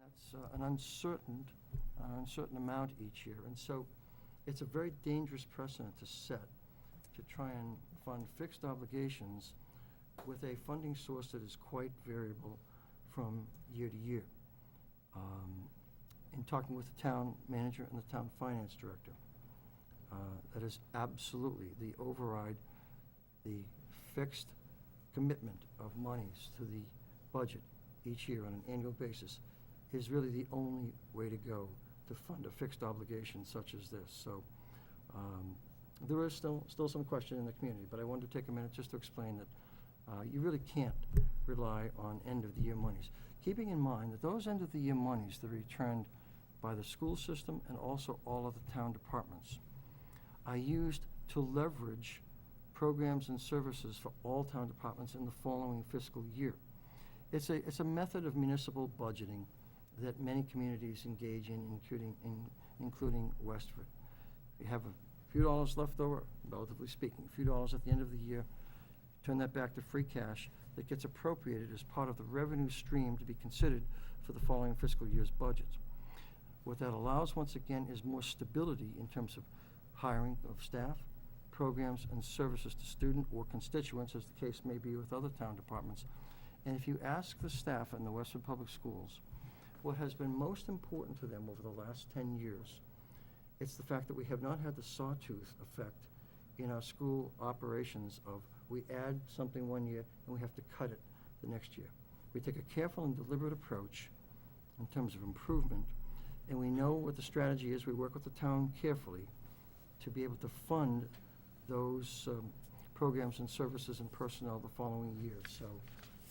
That's an uncertain amount each year. And so it's a very dangerous precedent to set, to try and fund fixed obligations with a funding source that is quite variable from year to year. In talking with the town manager and the town finance director, that is absolutely the override, the fixed commitment of monies to the budget each year on an annual basis is really the only way to go to fund a fixed obligation such as this. So there is still some question in the community, but I wanted to take a minute just to explain that you really can't rely on end-of-the-year monies. Keeping in mind that those end-of-the-year monies that are returned by the school system and also all of the town departments are used to leverage programs and services for all town departments in the following fiscal year. It's a method of municipal budgeting that many communities engage in, including Westford. We have a few dollars left over, relatively speaking, a few dollars at the end of the year, turn that back to free cash that gets appropriated as part of the revenue stream to be considered for the following fiscal year's budget. What that allows, once again, is more stability in terms of hiring of staff, programs, and services to student or constituents, as the case may be with other town departments. And if you ask the staff in the Westford Public Schools, what has been most important to them over the last 10 years, it's the fact that we have not had the sawtooth effect in our school operations of we add something one year and we have to cut it the next year. We take a careful and deliberate approach in terms of improvement, and we know what the strategy is. We work with the town carefully to be able to fund those programs and services and personnel the following year. So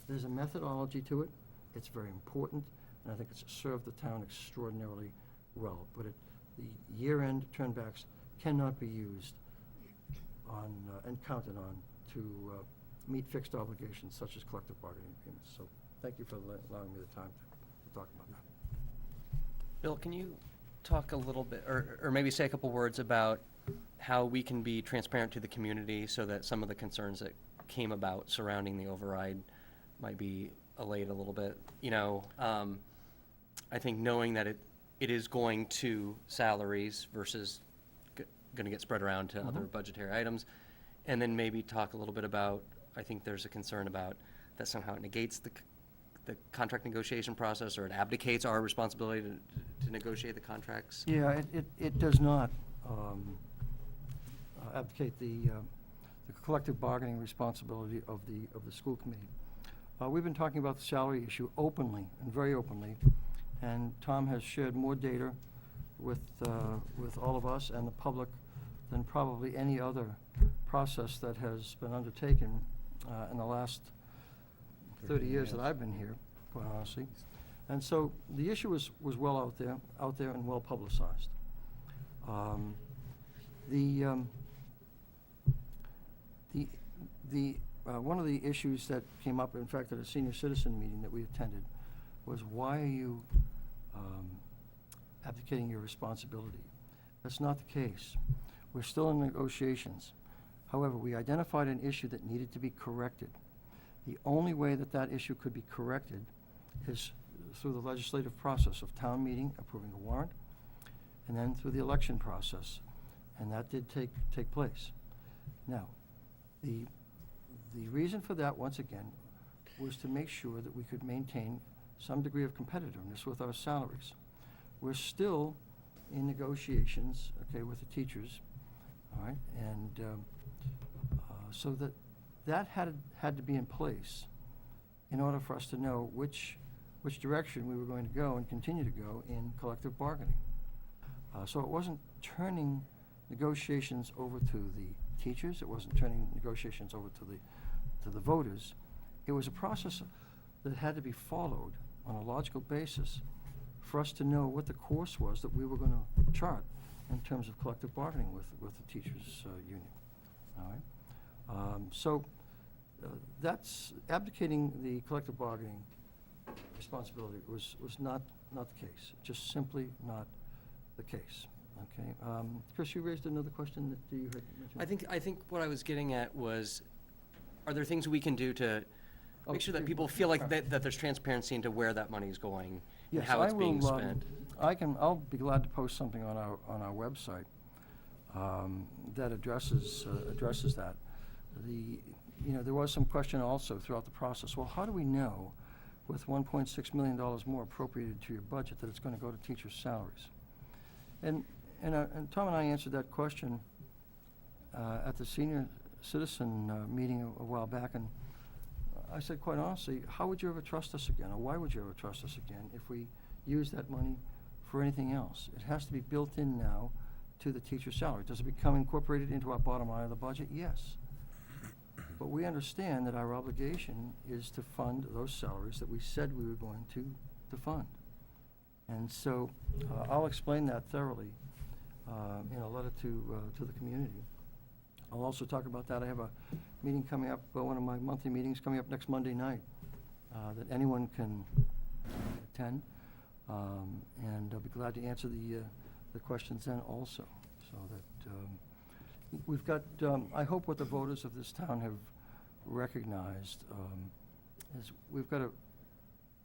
there's a methodology to it. It's very important, and I think it's served the town extraordinarily well. But the year-end turnbacks cannot be used on and counted on to meet fixed obligations such as collective bargaining agreements. So thank you for allowing me the time to talk about that. Bill, can you talk a little bit, or maybe say a couple words about how we can be transparent to the community so that some of the concerns that came about surrounding the override might be allayed a little bit? You know, I think knowing that it is going to salaries versus going to get spread around to other budgetary items, and then maybe talk a little bit about, I think there's a concern about that somehow it negates the contract negotiation process, or it abdicates our responsibility to negotiate the contracts. Yeah, it does not abdicate the collective bargaining responsibility of the school committee. We've been talking about the salary issue openly and very openly, and Tom has shared more data with all of us and the public than probably any other process that has been undertaken in the last 30 years that I've been here, quite honestly. And so the issue was well out there and well publicized. One of the issues that came up, in fact, at a senior citizen meeting that we attended, was why are you abdicating your responsibility? That's not the case. We're still in negotiations. However, we identified an issue that needed to be corrected. The only way that issue could be corrected is through the legislative process of town meeting approving a warrant, and then through the election process, and that did take place. Now, the reason for that, once again, was to make sure that we could maintain some degree of competitiveness with our salaries. We're still in negotiations, okay, with the teachers, all right, and so that had to be in place in order for us to know which direction we were going to go and continue to go in collective bargaining. So it wasn't turning negotiations over to the teachers. It wasn't turning negotiations over to the voters. It was a process that had to be followed on a logical basis for us to know what the course was that we were going to chart in terms of collective bargaining with the teachers' union. All right. So that's abdicating the collective bargaining responsibility was not the case. Just simply not the case. Okay. Chris, you raised another question that you had mentioned. I think what I was getting at was, are there things we can do to make sure that people feel like that there's transparency into where that money is going, and Yes, how it's I being will, spent. I'll be glad to post something on our website that addresses that. There was some question also throughout the process, well, how do we know with $1.6 million more appropriated to your budget that it's going to go to teachers' salaries? And Tom and I answered that question at the senior citizen meeting a while back, and I said, quite honestly, how would you ever trust us again, or why would you ever trust us again if we use that money for anything else? It has to be built in now to the teacher's salary. Does it become incorporated into our bottom line of the budget? Yes. But we understand that our obligation is to fund those salaries that we said we were going to fund. And so I'll explain that thoroughly in a letter to the community. I'll also talk about that. I have a meeting coming up, one of my monthly meetings coming up next Monday night that anyone can attend. And I'll be glad to answer the questions then also. So that we've got, I hope what the voters of this town have recognized is we've got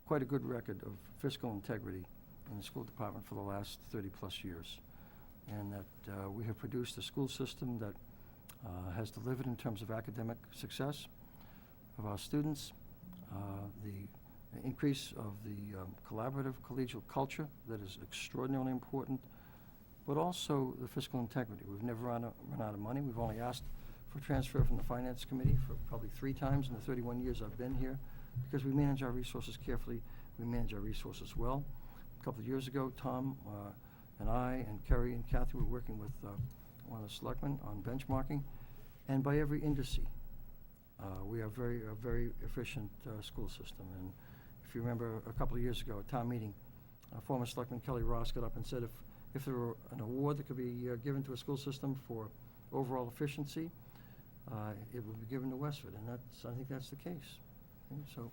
quite a good record of fiscal integrity in the school department for the last 30-plus years. And that we have produced a school system that has delivered in terms of academic success of our students, the increase of the collaborative collegial culture that is extraordinarily important, but also the fiscal integrity. We've never run out of money. We've only asked for transfer from the Finance Committee for probably 3 times in the 31 years I've been here, because we manage our resources carefully, we manage our resources well. A couple of years ago, Tom and I and Kerry and Kathy were working with one of the selectmen on benchmarking, and by every indice, we are a very efficient school system. And if you remember a couple of years ago at town meeting, former Selectman Kelly Ross got up and said if there were an award that could be given to a school system for overall efficiency, it would be given to Westford, and I think that's the case. Okay, so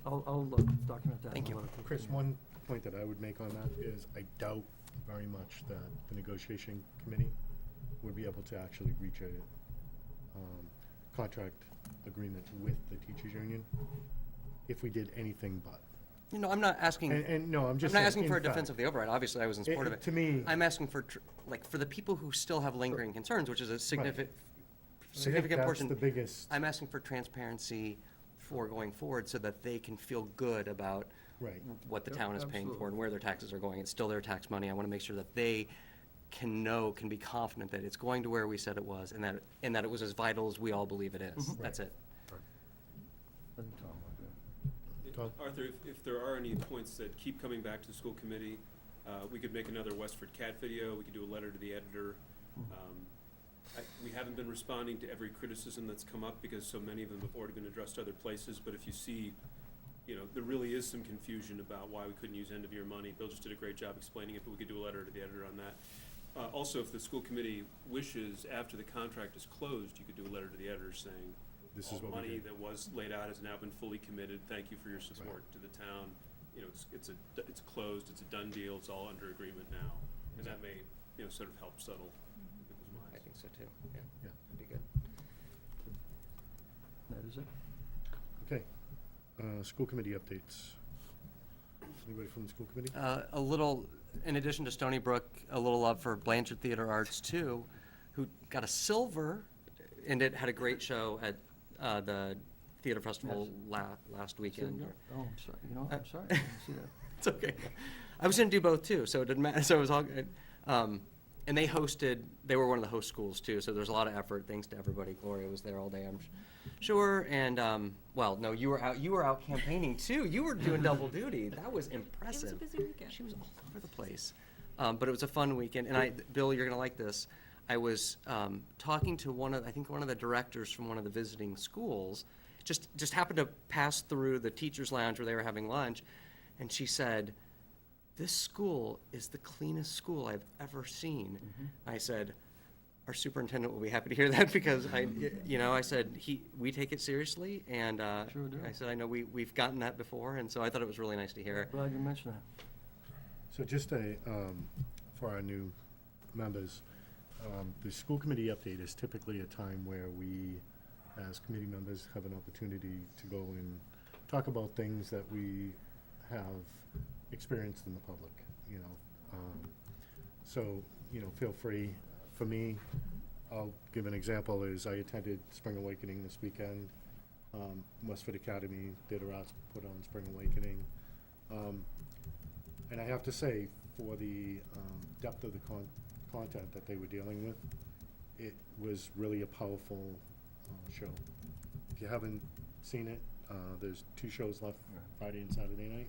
I'll document that. Thank in a you. letter to the Chris, community. one point that I would make on that is I doubt very much that the negotiation committee would be able to actually reach a contract agreement with the teachers union if we did anything but. I'm not asking. And no, I'm I'm just not saying, asking in for a defense fact, of the override. Obviously, I was in support of it. to me, I'm asking for, for the people who still have lingering concerns, which is a significant I think that's portion. the biggest. I'm asking for transparency for going forward so that they can feel good about Right. what the Yep, town is paying for absolutely. and where their taxes are going. It's still their tax money. I want to make sure that they can be confident that it's going to where we said it was, and that it was as vital as we all believe it is. Mhm. That's it. I think Tom will do it. Tom? Arthur, if there are any points that keep coming back to the school committee, we could make another Westford Cat video, we could do a letter to the editor. We haven't been responding to every criticism that's come up because so many of them have already been addressed other places, but if you see, there really is some confusion about why we couldn't use end-of-year money. Bill just did a great job explaining it, but we could do a letter to the editor on that. Also, if the school committee wishes, after the contract is closed, you could do a letter to the editor saying, This all is what we money did. that was laid out has now been fully committed. Thank you for your support to the town. It's closed, it's a done deal, it's all under agreement now. And that may, sort of help settle people's I minds. think so too. Yeah, Yeah. that'd be good. That is it? Okay. School committee updates. Anybody from the school committee? A little, in addition to Stony Brook, a little love for Blanchard Theater Arts too, who got a silver, and it had a great show at the theater festival last weekend. Oh, I'm sorry. I'm sorry. I didn't see that. It's okay. I was gonna do both too, so it didn't matter. So it was all good. And they were one of the host schools too, so there's a lot of effort. Thanks to everybody. Gloria was there all day, I'm sure. And no, you were out campaigning too. You were doing double duty. That was impressive. It was a busy weekend. She was all over the place. But it was a fun weekend. And Bill, you're gonna like this. I was talking to one of the directors from one of the visiting schools. Just happened to pass through the teachers' lounge where they were having lunch, and she said, "This school is the cleanest school I've ever seen." I said, "Our superintendent will be happy to hear that," because I said we take it seriously, and Sure do. I said I know we've gotten that before, and so I thought it was really nice to hear. Glad you mentioned that. So just for our new members, the school committee update is typically a time where we, as committee members, have an opportunity to go and talk about things that we have experienced in the public, you know. So, you know, feel free. For me, I'll give an example, is I attended Spring Awakening this weekend. Westford Academy Theater Arts put on Spring Awakening. And I have to say, for the depth of the content that they were dealing with, it was really a powerful show. If you haven't seen it, there's 2 shows left, Friday and Saturday night.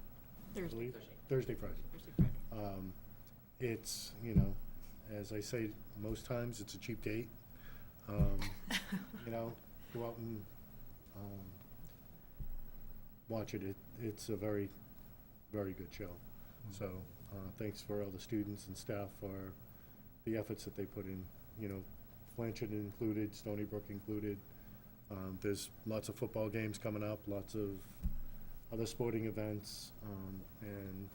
I believe. Thursday, Friday. It's, you know, as I say most times, it's a cheap date. You know, go out and watch it. It's a very, very good show. So thanks for all the students and staff for the efforts that they put in. You know, Blanchard included, Stony Brook included. There's lots of football games coming up, lots of other sporting events, and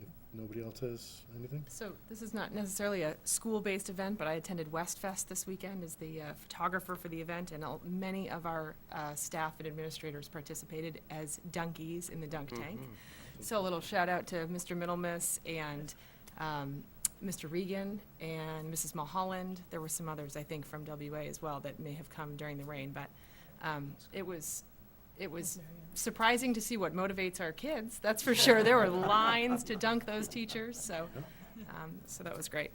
if nobody else has anything? So this is not necessarily a school-based event, but I attended Westfest this weekend as the photographer for the event, and many of our staff and administrators participated as dunkies in the dunk tank. So a little shout out to Mr. Middlemiss and Mr. Regan and Mrs. Mulholland. There were some others, I think, from WA as well that may have come during the rain, but it was surprising to see what motivates our kids, that's for sure. There were lines to dunk those teachers, so that was great.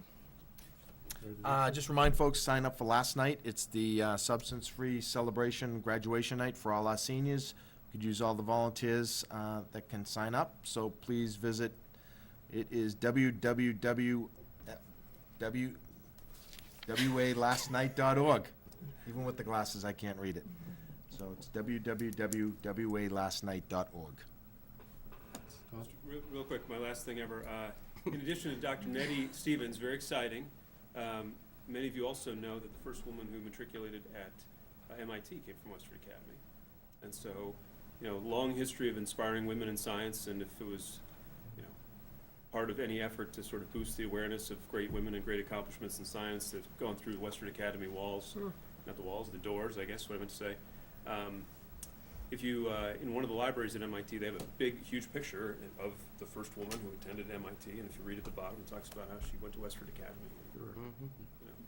Just remind folks, sign up for last night. It's the substance-free celebration graduation night for all our seniors. We could use all the volunteers that can sign up, so please visit. It is www.walastnight.org. Even with the glasses, I can't read it. So it's www.walastnight.org. Just real quick, my last thing ever. In addition to Dr. Nettie Stevens, very exciting, many of you also know that the first woman who matriculated at MIT came from Westford Academy. And so, you know, long history of inspiring women in science, and if it was, you know, part of any effort to sort of boost the awareness of great women and great accomplishments in science that have gone through the Westford Academy walls, not the walls, the doors, I guess, what I meant to say. If you, in one of the libraries at MIT, they have a big, huge picture of the first woman who attended MIT, and if you read at the bottom, it talks about how she went to Westford Academy and you know,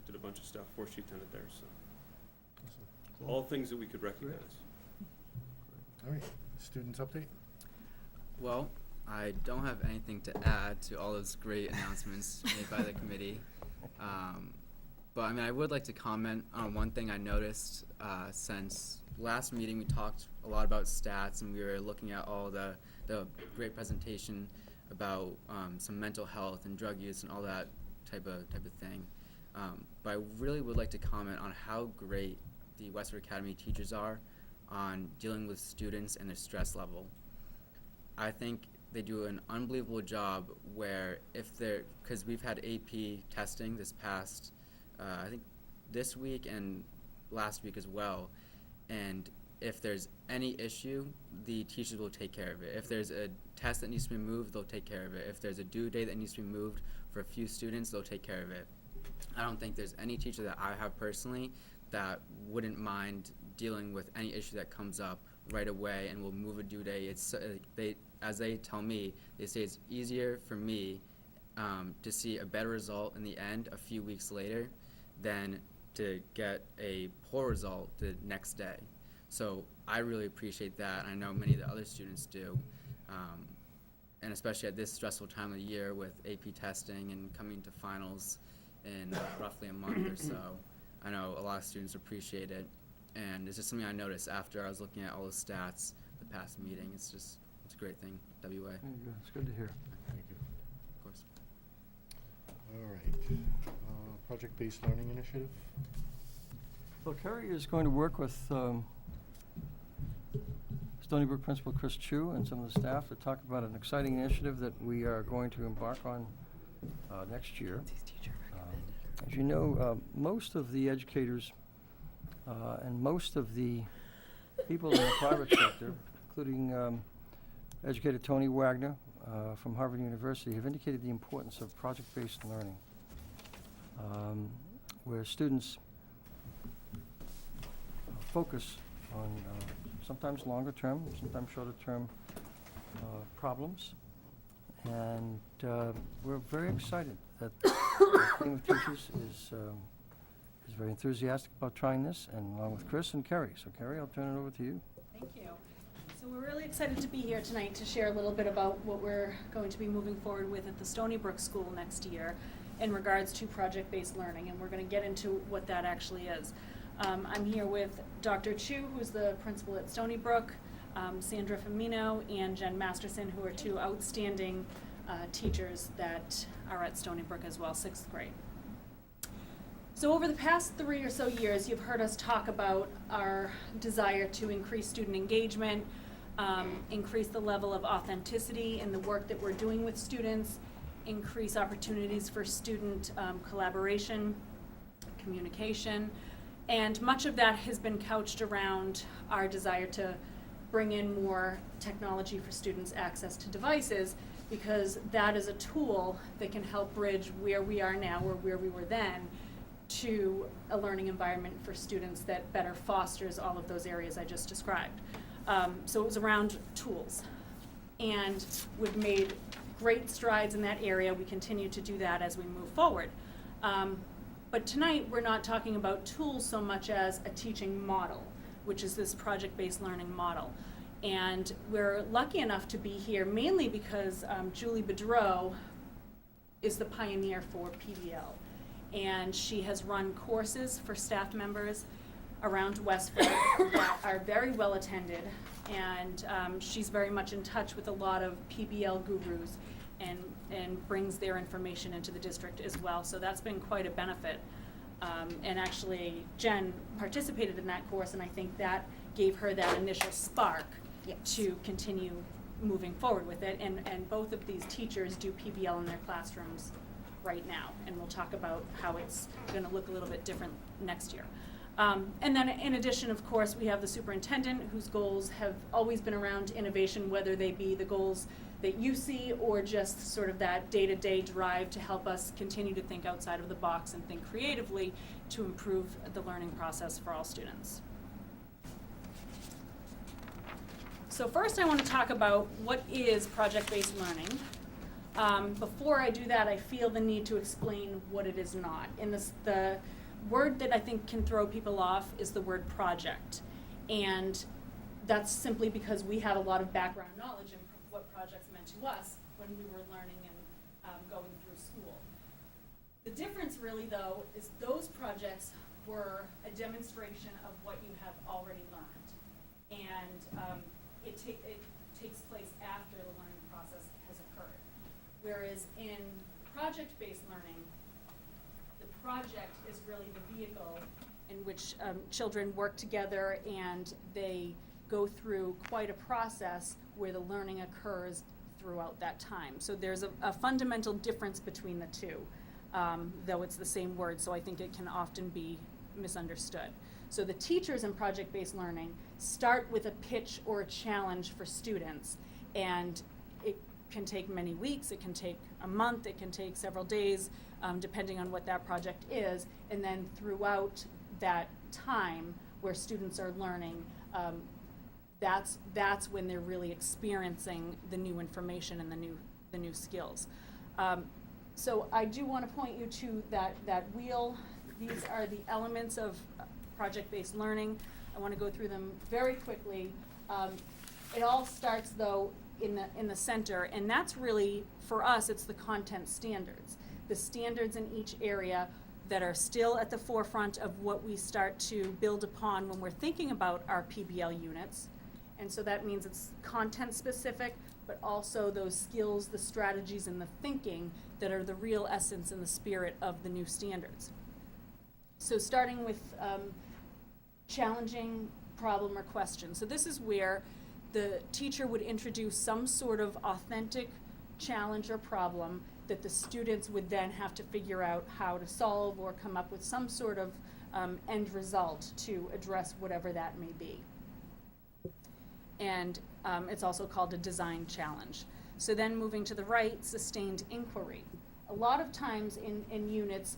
did a bunch of stuff before she attended there, so. All things that we could recognize. All right, students update? Well, I don't have anything to add to all those great announcements made by the committee. But I mean, I would like to comment on one thing I noticed since last meeting. We talked a lot about stats, and we were looking at all the great presentation about some mental health and drug use and all that type of thing. But I really would like to comment on how great the Westford Academy teachers are on dealing with students and their stress level. I think they do an unbelievable job where because we've had AP testing this past, I think this week and last week as well, and if there's any issue, the teachers will take care of it. If there's a test that needs to be moved, they'll take care of it. If there's a due date that needs to be moved for a few students, they'll take care of it. I don't think there's any teacher that I have personally that wouldn't mind dealing with any issue that comes up right away and will move a due date. It's as they tell me, they say it's easier for me to see a better result in the end a few weeks later than to get a poor result the next day. So I really appreciate that. I know many of the other students do. And especially at this stressful time of the year with AP testing and coming to finals in roughly a month or so. I know a lot of students appreciate it. And it's just something I noticed after I was looking at all the stats the past meeting. It's a great thing, WA. It's good to hear. Thank you. Of course. All right. Project-based learning initiative? Well, Kerry is going to work with Stony Brook Principal Chris Chu and some of the staff to talk about an exciting initiative that we are going to embark on next year. As you know, most of the educators and most of the people in the private sector, including educator Tony Wagner from Harvard University, have indicated the importance of project-based learning, where students focus on sometimes longer term, sometimes shorter term problems. And we're very excited that the team of teachers is very enthusiastic about trying this, and along with Chris and Kerry. So Kerry, I'll turn it over to you. Thank you. So we're really excited to be here tonight to share a little bit about what we're going to be moving forward with at the Stony Brook School next year in regards to project-based learning, and we're going to get into what that actually is. I'm here with Dr. Chu, who's the principal at Stony Brook, Sandra Femino, and Jen Masterson, who are two outstanding teachers that are at Stony Brook as well, 6th grade. So over the past 3 or so years, you've heard us talk about our desire to increase student engagement, increase the level of authenticity in the work that we're doing with students, increase opportunities for student collaboration, communication, and much of that has been couched around our desire to bring in more technology for students' access to devices, because that is a tool that can help bridge where we are now or where we were then to a learning environment for students that better fosters all of those areas I just described. So it was around tools. And we've made great strides in that area. We continue to do that as we move forward. But tonight, we're not talking about tools so much as a teaching model, which is this project-based learning model. And we're lucky enough to be here mainly because Julie Bedreau is the pioneer for PBL. And she has run courses for staff members around Westford that are very well attended. And she's very much in touch with a lot of PBL gurus and brings their information into the district as well. So that's been quite a benefit. And actually, Jen participated in that course, and I think that gave her that initial spark to continue moving forward with it. And both of these teachers do PBL in their classrooms right now, and we'll talk about how it's going to look a little bit different next year. And then in addition, of course, we have the superintendent, whose goals have always been around innovation, whether they be the goals that you see or just sort of that day-to-day drive to help us continue to think outside of the box and think creatively to improve the learning process for all students. So first I want to talk about what is project-based learning. Before I do that, I feel the need to explain what it is not. The word that I think can throw people off is the word project. And that's simply because we have a lot of background knowledge in what projects meant to us when we were learning and going through school. The difference really, though, is those projects were a demonstration of what you have already learned. And it takes place after the learning process has occurred. Whereas in project-based learning, the project is really the vehicle in which children work together and they go through quite a process where the learning occurs throughout that time. So there's a fundamental difference between the two, though it's the same word, so I think it can often be misunderstood. So the teachers in project-based learning start with a pitch or a challenge for students, and it can take many weeks, it can take a month, it can take several days, depending on what that project is, and then throughout that time where students are learning, that's when they're really experiencing the new information and the new skills. So I do want to point you to that wheel. These are the elements of project-based learning. I want to go through them very quickly. It all starts, though, in the center, and that's really, for us, it's the content standards. The standards in each area that are still at the forefront of what we start to build upon when we're thinking about our PBL units. And so that means it's content specific, but also those skills, the strategies, and the thinking that are the real essence and the spirit of the new standards. So starting with challenging problem or question. So this is where the teacher would introduce some sort of authentic challenge or problem that the students would then have to figure out how to solve or come up with some sort of end result to address whatever that may be. And it's also called a design challenge. So then moving to the right, sustained inquiry. A lot of times in units,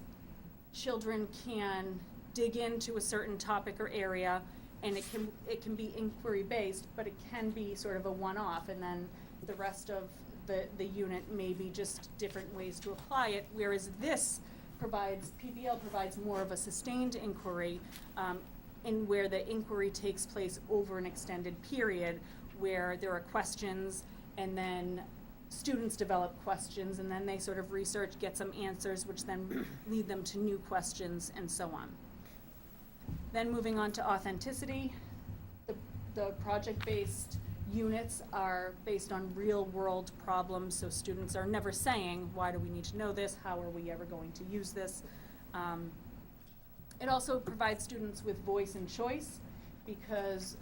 children can dig into a certain topic or area, and it can be inquiry based, but it can be sort of a one-off, and then the rest of the unit may be just different ways to apply it, whereas this PBL provides more of a sustained inquiry, in where the inquiry takes place over an extended period, where there are questions, and then students develop questions, and then they sort of research, get some answers, which then lead them to new questions, and so on. Then moving on to authenticity, the project-based units are based on real-world problems, so students are never saying, why do we need to know this? How are we ever going to use this? It also provides students with voice and choice, because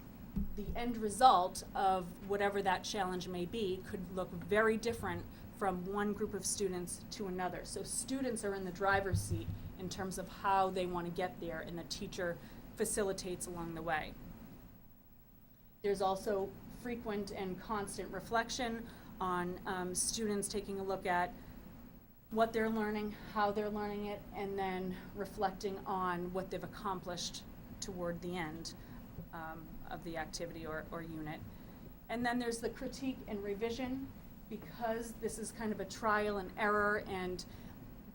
the end result of whatever that challenge may be could look very different from one group of students to another. So students are in the driver's seat in terms of how they want to get there, and the teacher facilitates along the way. There's also frequent and constant reflection on students taking a look at what they're learning, how they're learning it, and then reflecting on what they've accomplished toward the end of the activity or unit. And then there's the critique and revision, because this is kind of a trial and error and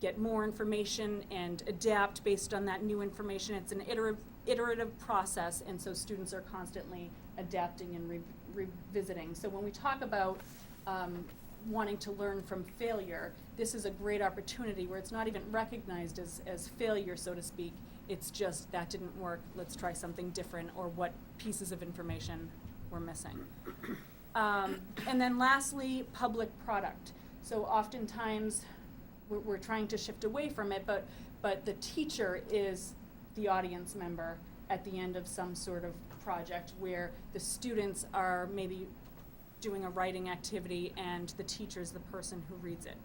get more information and adapt based on that new information. It's an iterative process, and so students are constantly adapting and revisiting. So when we talk about wanting to learn from failure, this is a great opportunity where it's not even recognized as failure, so to speak. It's just, that didn't work, let's try something different, or what pieces of information we're missing. And then lastly, public product. So oftentimes, we're trying to shift away from it, but the teacher is the audience member at the end of some sort of project, where the students are maybe doing a writing activity and the teacher is the person who reads it.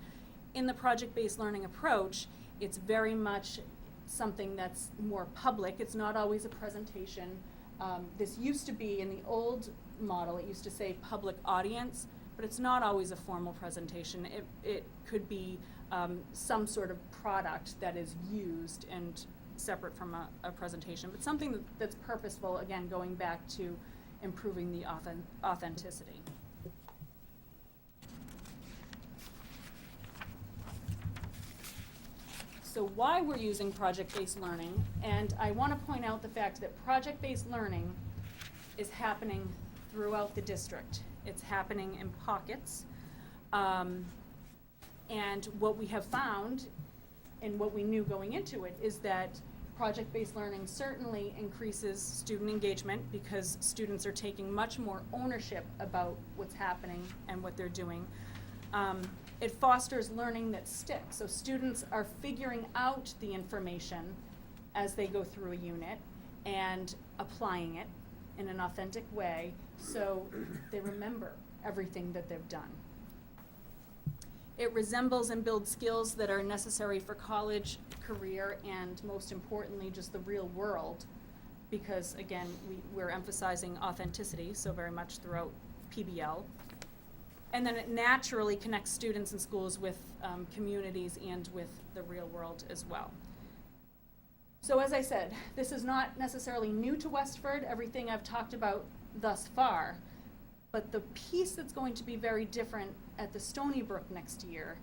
In the project-based learning approach, it's very much something that's more public. It's not always a presentation. This used to be, in the old model, it used to say public audience, but it's not always a formal presentation. It could be some sort of product that is used and separate from a presentation, but something that's purposeful, again, going back to improving the authenticity. So why we're using project-based learning, and I want to point out the fact that project-based learning is happening throughout the district. It's happening in pockets. And what we have found, and what we knew going into it, is that project-based learning certainly increases student engagement, because students are taking much more ownership about what's happening and what they're doing. It fosters learning that sticks. So students are figuring out the information as they go through a unit and applying it in an authentic way, so they remember everything that they've done. It resembles and builds skills that are necessary for college, career, and most importantly, just the real world, because again, we're emphasizing authenticity so very much throughout PBL. And then it naturally connects students and schools with communities and with the real world as well. So as I said, this is not necessarily new to Westford, everything I've talked about thus far, but the piece that's going to be very different at the Stony Brook next year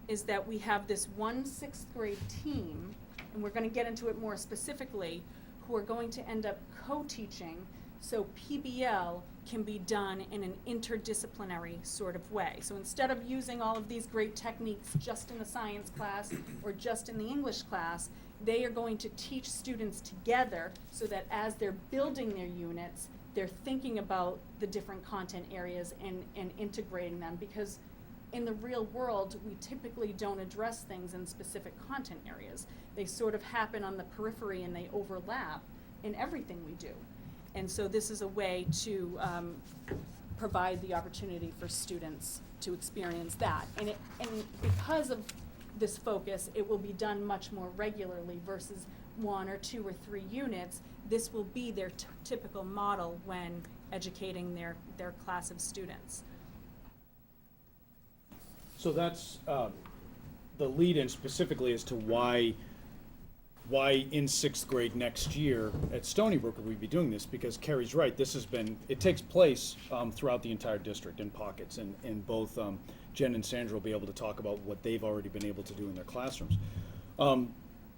is that we have this one 6th grade team, and we're going to get into it more specifically, who are going to end up co-teaching, so PBL can be done in an interdisciplinary sort of way. So instead of using all of these great techniques just in the science class or just in the English class, they are going to teach students together, so that as they're building their units, they're thinking about the different content areas and integrating them, because in the real world, we typically don't address things in specific content areas. They sort of happen on the periphery and they overlap in everything we do. And so this is a way to provide the opportunity for students to experience that. And because of this focus, it will be done much more regularly versus 1 or 2 or 3 units. This will be their typical model when educating their class of students. So that's the lead-in specifically as to why why in 6th grade next year at Stony Brook would we be doing this? Because Carrie's right, it takes place throughout the entire district in pockets, and both Jen and Sandra will be able to talk about what they've already been able to do in their classrooms.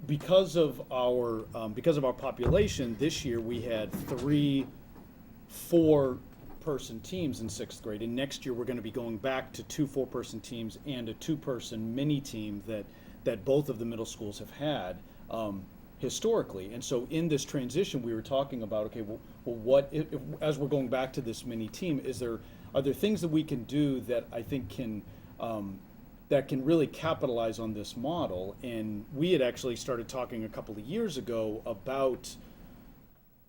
Because of our population, this year we had 3 4-person teams in 6th grade, and next year we're going to be going back to 2 4-person teams and a 2-person mini team that both of the middle schools have had historically. And so in this transition, we were talking about, okay, well what if, as we're going back to this mini team, are there things that we can do that I think can really capitalize on this model? And we had actually started talking a couple of years ago about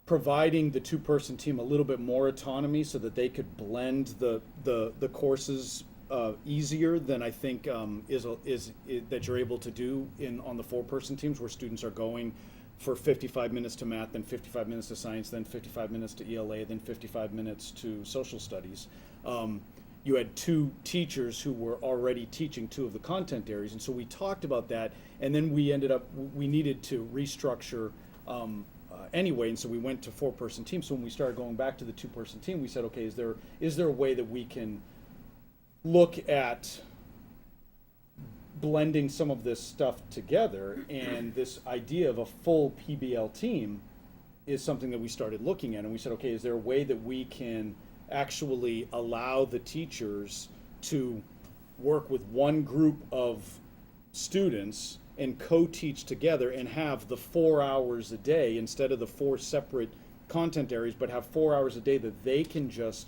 providing the 2-person team a little bit more autonomy so that they could blend the courses easier than I think that you're able to do on the 4-person teams, where students are going for 55 minutes to math, then 55 minutes to science, then 55 minutes to ELA, then 55 minutes to social studies. You had 2 teachers who were already teaching 2 of the content areas, and so we talked about that, and then we needed to restructure anyway, and so we went to 4-person teams. So when we started going back to the 2-person team, we said, okay, is there a way that we can look at blending some of this stuff together? And this idea of a full PBL team is something that we started looking at, and we said, okay, is there a way that we can actually allow the teachers to work with one group of students and co-teach together and have the 4 hours a day instead of the 4 separate content areas, but have 4 hours a day that they can just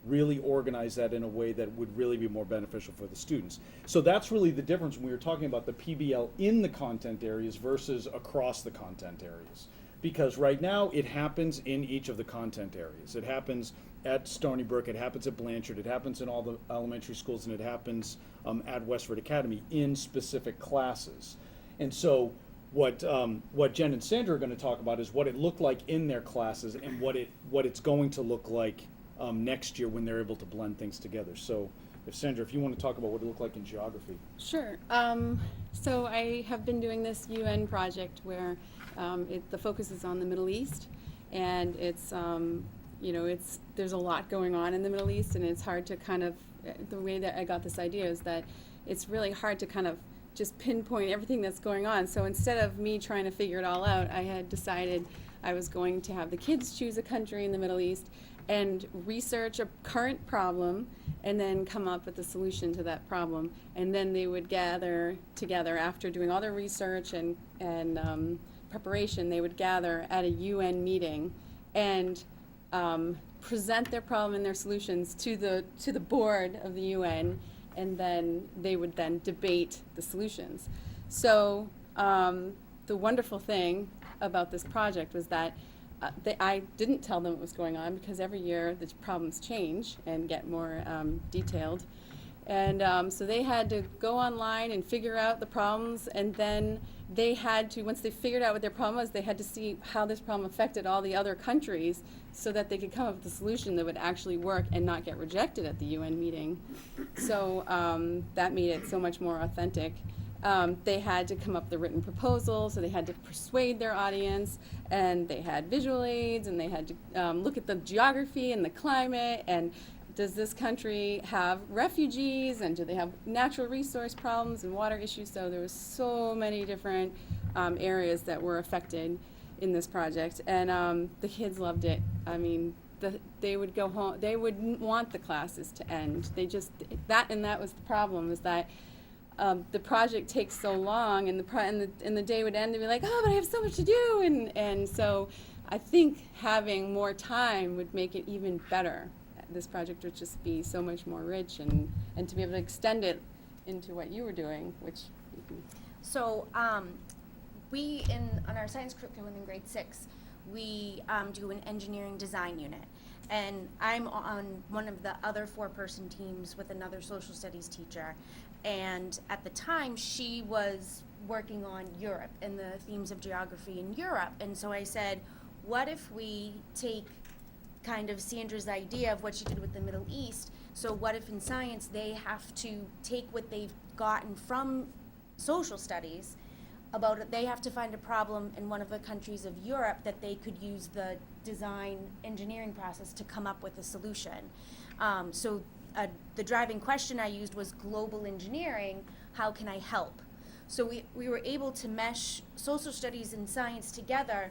really organize that in a way that would really be more beneficial for the students. So that's really the difference when we were talking about the PBL in the content areas versus across the content areas. Because right now it happens in each of the content areas. It happens at Stony Brook, it happens at Blanchard, it happens in all the elementary schools, and it happens at Westford Academy in specific classes. And so what Jen and Sandra are going to talk about is what it looked like in their classes and what it's going to look like next year when they're able to blend things together. So Sandra, if you want to talk about what it looked like in geography. Sure. So I have been doing this UN project where the focus is on the Middle East, and it's there's a lot going on in the Middle East, and it's hard to the way that I got this idea is that it's really hard to kind of just pinpoint everything that's going on. So instead of me trying to figure it all out, I had decided I was going to have the kids choose a country in the Middle East and research a current problem and then come up with a solution to that problem. And then they would gather together after doing all their research and preparation. They would gather at a UN meeting and present their problem and their solutions to the board of the UN, and then they would then debate the solutions. So the wonderful thing about this project was that I didn't tell them what was going on, because every year the problems change and get more detailed. And so they had to go online and figure out the problems, and then they had to, once they figured out what their problem was, they had to see how this problem affected all the other countries so that they could come up with a solution that would actually work and not get rejected at the UN meeting. So that made it so much more authentic. They had to come up with a written proposal, so they had to persuade their audience, and they had visual aids, and they had to look at the geography and the climate, and does this country have refugees, and do they have natural resource problems and water issues? So there was so many different areas that were affected in this project, and the kids loved it. I mean, they would go home, they wouldn't want the classes to end. They just, that was the problem, is that the project takes so long, and the day would end, they'd be like, oh, but I have so much to do, and so I think having more time would make it even better. This project would just be so much more rich, and to be able to extend it into what you were doing, which. So we, on our science curriculum in grade 6, we do an engineering design unit. And I'm on one of the other 4-person teams with another social studies teacher. And at the time, she was working on Europe and the themes of geography in Europe. And so I said, what if we take kind of Sandra's idea of what she did with the Middle East? So what if in science they have to take what they've gotten from social studies, about it. They have to find a problem in one of the countries of Europe that they could use the design engineering process to come up with a solution. The driving question I used was global engineering, how can I help? So we were able to mesh social studies and science together.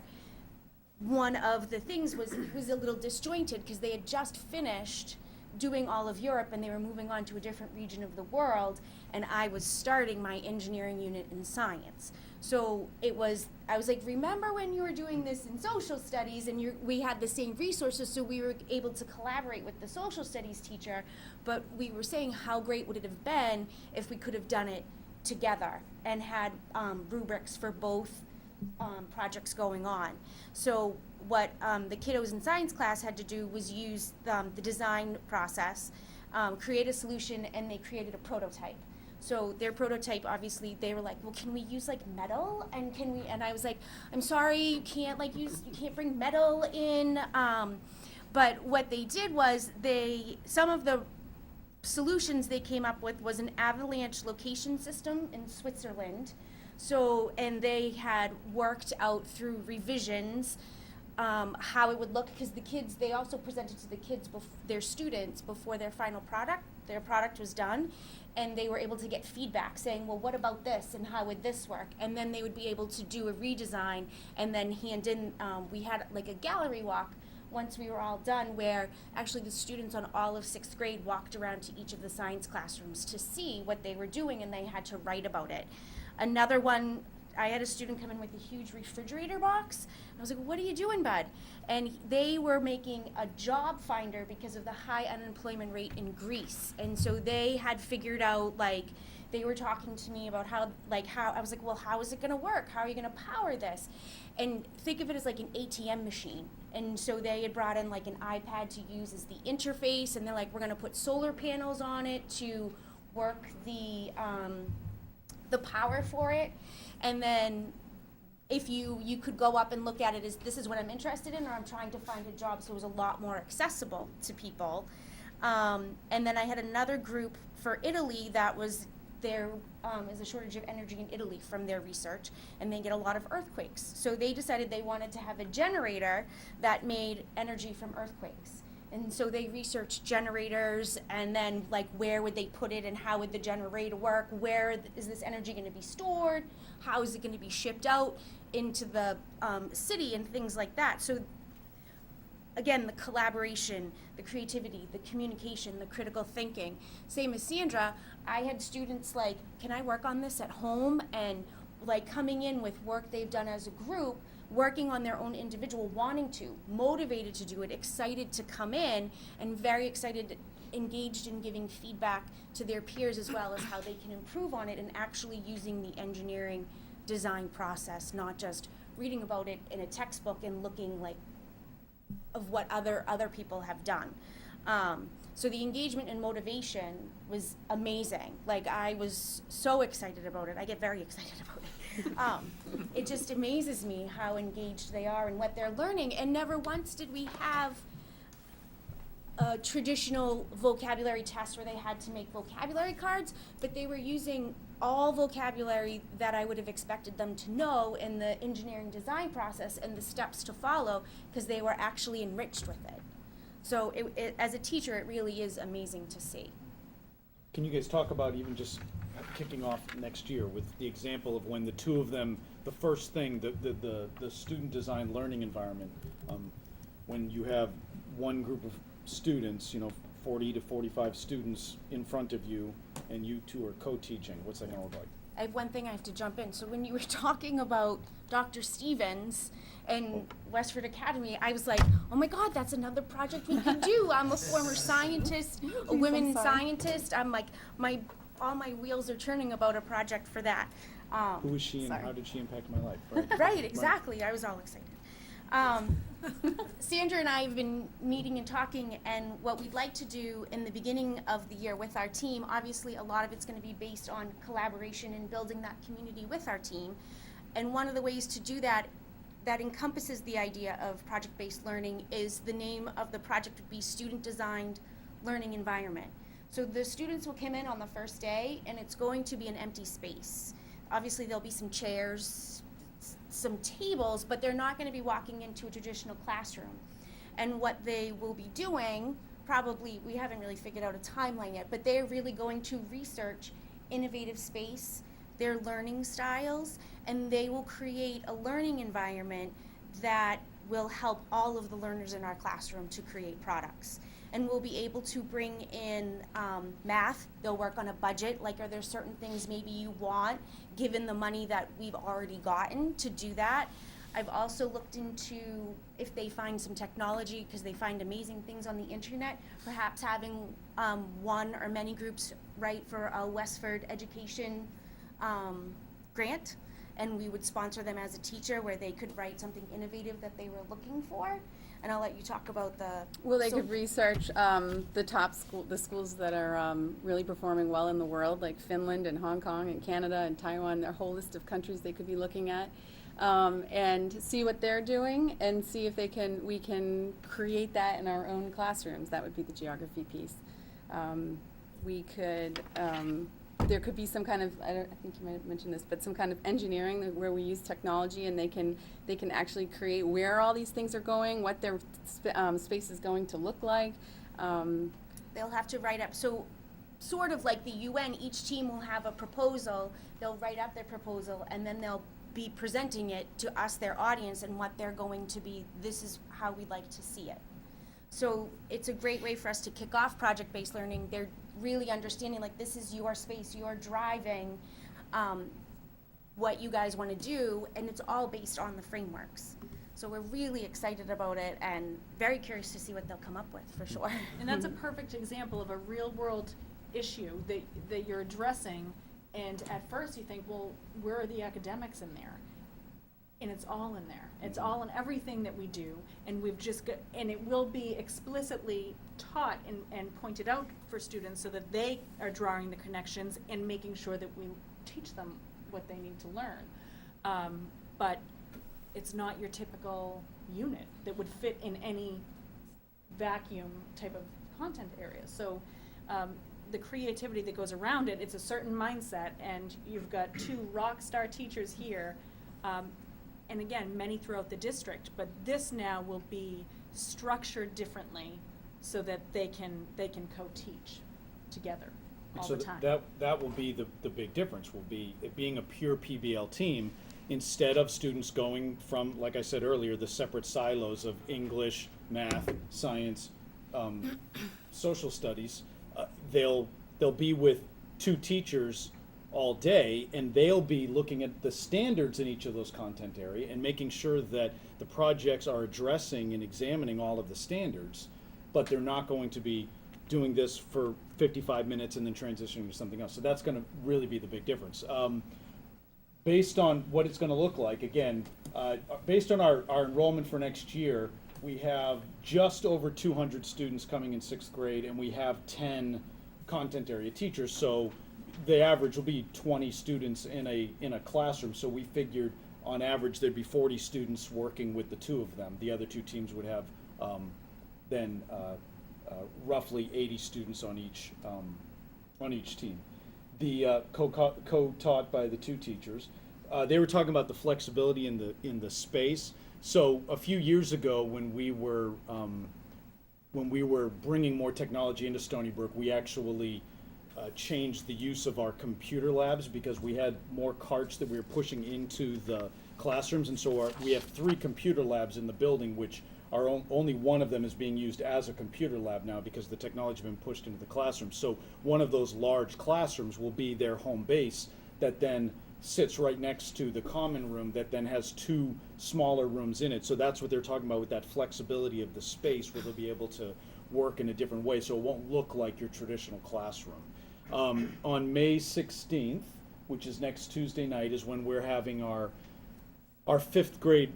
One of the things was a little disjointed because they had just finished doing all of Europe and they were moving on to a different region of the world, and I was starting my engineering unit in science. So I was like, remember when you were doing this in social studies and we had the same resources, so we were able to collaborate with the social studies teacher, but we were saying how great would it have been if we could have done it together and had rubrics for both projects going on. So what the kiddos in science class had to do was use the design process, create a solution, and they created a prototype. So their prototype, obviously, they were like, well, can we use like metal? And I was like, I'm sorry, you can't bring metal in. But what they did was some of the solutions they came up with was an avalanche location system in Switzerland. So, and they had worked out through revisions how it would look, because they also presented to the kids, their students, before their product was done, and they were able to get feedback saying, well, what about this, and how would this work? And then they would be able to do a redesign and then hand in, we had like a gallery walk once we were all done, where actually the students on all of 6th grade walked around to each of the science classrooms to see what they were doing, and they had to write about it. Another one, I had a student come in with a huge refrigerator box. I was like, what are you doing, bud? And they were making a job finder because of the high unemployment rate in Greece. And so they had figured out, like, they were talking to me about how I was like, well, how is it gonna work? How are you gonna power this? And think of it as like an ATM machine. And so they had brought in like an iPad to use as the interface, and they're like, we're gonna put solar panels on it to work the power for it. And then if you could go up and look at it as, this is what I'm interested in, or I'm trying to find a job, so it was a lot more accessible to people. And then I had another group for Italy that was, there is a shortage of energy in Italy from their research, and they get a lot of earthquakes. So they decided they wanted to have a generator that made energy from earthquakes. And so they researched generators, and then like where would they put it and how would the generator work? Where is this energy going to be stored? How is it going to be shipped out into the city and things like that? So again, the collaboration, the creativity, the communication, the critical thinking. Same as Sandra, I had students like, can I work on this at home? And like coming in with work they've done as a group, working on their own individual, wanting to, motivated to do it, excited to come in, and very excited, engaged in giving feedback to their peers as well as how they can improve on it, and actually using the engineering design process, not just reading about it in a textbook and looking like of what other people have done. So the engagement and motivation was amazing. Like, I was so excited about it. I get very excited about it. It just amazes me how engaged they are and what they're learning. And never once did we have a traditional vocabulary test where they had to make vocabulary cards, but they were using all vocabulary that I would have expected them to know in the engineering design process and the steps to follow, because they were actually enriched with it. So as a teacher, it really is amazing to see. Can you guys talk about even just kicking off next year with the example of when the two of them, the first thing, the student design learning environment, when you have one group of students, 40 to 45 students in front of you, and you two are co-teaching, what's that gonna look like? I have one thing I have to jump in. So when you were talking about Dr. Stevens and Westford Academy, I was like, oh my God, that's another project we could do. I'm a former scientist, a women scientist. I'm like, all my wheels are turning about a project for that. Who is she and how did she impact my life? Right, right, exactly. I was all excited. Sandra and I have been meeting and talking, and what we'd like to do in the beginning of the year with our team, obviously a lot of it's going to be based on collaboration and building that community with our team. And one of the ways to do that encompasses the idea of project-based learning is the name of the project would be Student Designed Learning Environment. So the students will come in on the first day, and it's going to be an empty space. obviously there'll be some chairs, some tables, but they're not gonna be walking into a traditional classroom. And what they will be doing, probably, we haven't really figured out a timeline yet, but they're really going to research innovative space, their learning styles, and they will create a learning environment that will help all of the learners in our classroom to create products. And we'll be able to bring in math. They'll work on a budget, like are there certain things maybe you want, given the money that we've already gotten to do that. I've also looked into if they find some technology, because they find amazing things on the internet, perhaps having one or many groups write for a Westford education grant, and we would sponsor them as a teacher where they could write something innovative that they were looking for. And I'll let you talk about the. Well, they could research the schools that are really performing well in the world, like Finland and Hong Kong and Canada and Taiwan. Their whole list of countries they could be looking at, and see what they're doing and see if we can create that in our own classrooms. That would be the geography piece. We could. There could be some kind of, I think you might have mentioned this, but some kind of engineering where we use technology and they can actually create where all these things are going, what their space is going to look like. They'll have to write up, so sort of like the UN, each team will have a proposal, they'll write up their proposal, and then they'll be presenting it to us, their audience, and what they're going to be, this is how we'd like to see it. So it's a great way for us to kick off project-based learning. They're really understanding, like, this is your space, you're driving what you guys want to do, and it's all based on the frameworks. So we're really excited about it and very curious to see what they'll come up with, for sure. And that's a perfect example of a real-world issue that you're addressing, and at first you think, well, where are the academics in there? And it's all in there. It's all in everything that we do, and we've just got, and it will be explicitly taught and pointed out for students so that they are drawing the connections and making sure that we teach them what they need to learn. But it's not your typical unit that would fit in any vacuum type of content area. So the creativity that goes around it, it's a certain mindset, and you've got two rock star teachers here, and again, many throughout the district, but this now will be structured differently so that they can co-teach together all the time. That will be the big difference, will be it being a pure PBL team, instead of students going from, like I said earlier, the separate silos of English, math, science, social studies. They'll be with two teachers all day, and they'll be looking at the standards in each of those content area and making sure that the projects are addressing and examining all of the standards, but they're not going to be doing this for 55 minutes and then transitioning to something else. So that's going to really be the big difference. Based on what it's going to look like, again, based on our enrollment for next year, we have just over 200 students coming in 6th grade, and we have 10 content area teachers. So the average will be 20 students in a classroom. So we figured on average there'd be 40 students working with the two of them. The other two teams would have then roughly 80 students on each team. The co-taught by the two teachers. They were talking about the flexibility in the space. So a few years ago, when we were bringing more technology into Stony Brook, we actually changed the use of our computer labs because we had more carts that we were pushing into the classrooms, and so we have 3 computer labs in the building, which are only one of them is being used as a computer lab now because the technology has been pushed into the classroom. So one of those large classrooms will be their home base that then sits right next to the common room that then has 2 smaller rooms in it. So that's what they're talking about with that flexibility of the space, where they'll be able to work in a different way so it won't look like your traditional classroom. On May 16th, which is next Tuesday night, is when we're having our 5th grade,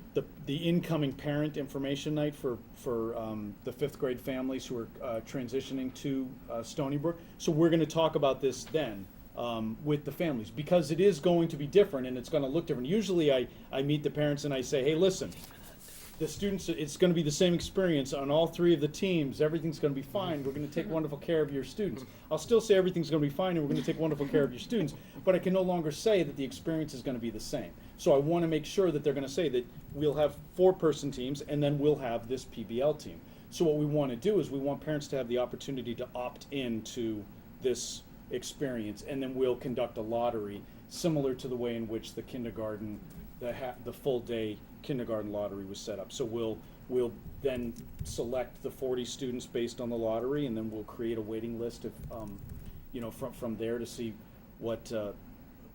the incoming parent information night for the 5th grade families who are transitioning to Stony Brook. So we're going to talk about this then with the families, because it is going to be different and it's going to look different. Usually I meet the parents and I say, hey, listen, the students, it's gonna be the same experience on all three of the teams, everything's gonna be fine, we're gonna take wonderful care of your students. I'll still say everything's gonna be fine and we're gonna take wonderful care of your students, but I can no longer say that the experience is gonna be the same. So I wanna make sure that they're gonna say that we'll have 4-person teams and then we'll have this PBL team. So what we wanna do is we want parents to have the opportunity to opt into this experience, and then we'll conduct a lottery similar to the way in which the kindergarten, the full day kindergarten lottery was set up. So we'll then select the 40 students based on the lottery, and then we'll create a waiting list of, from there to see what,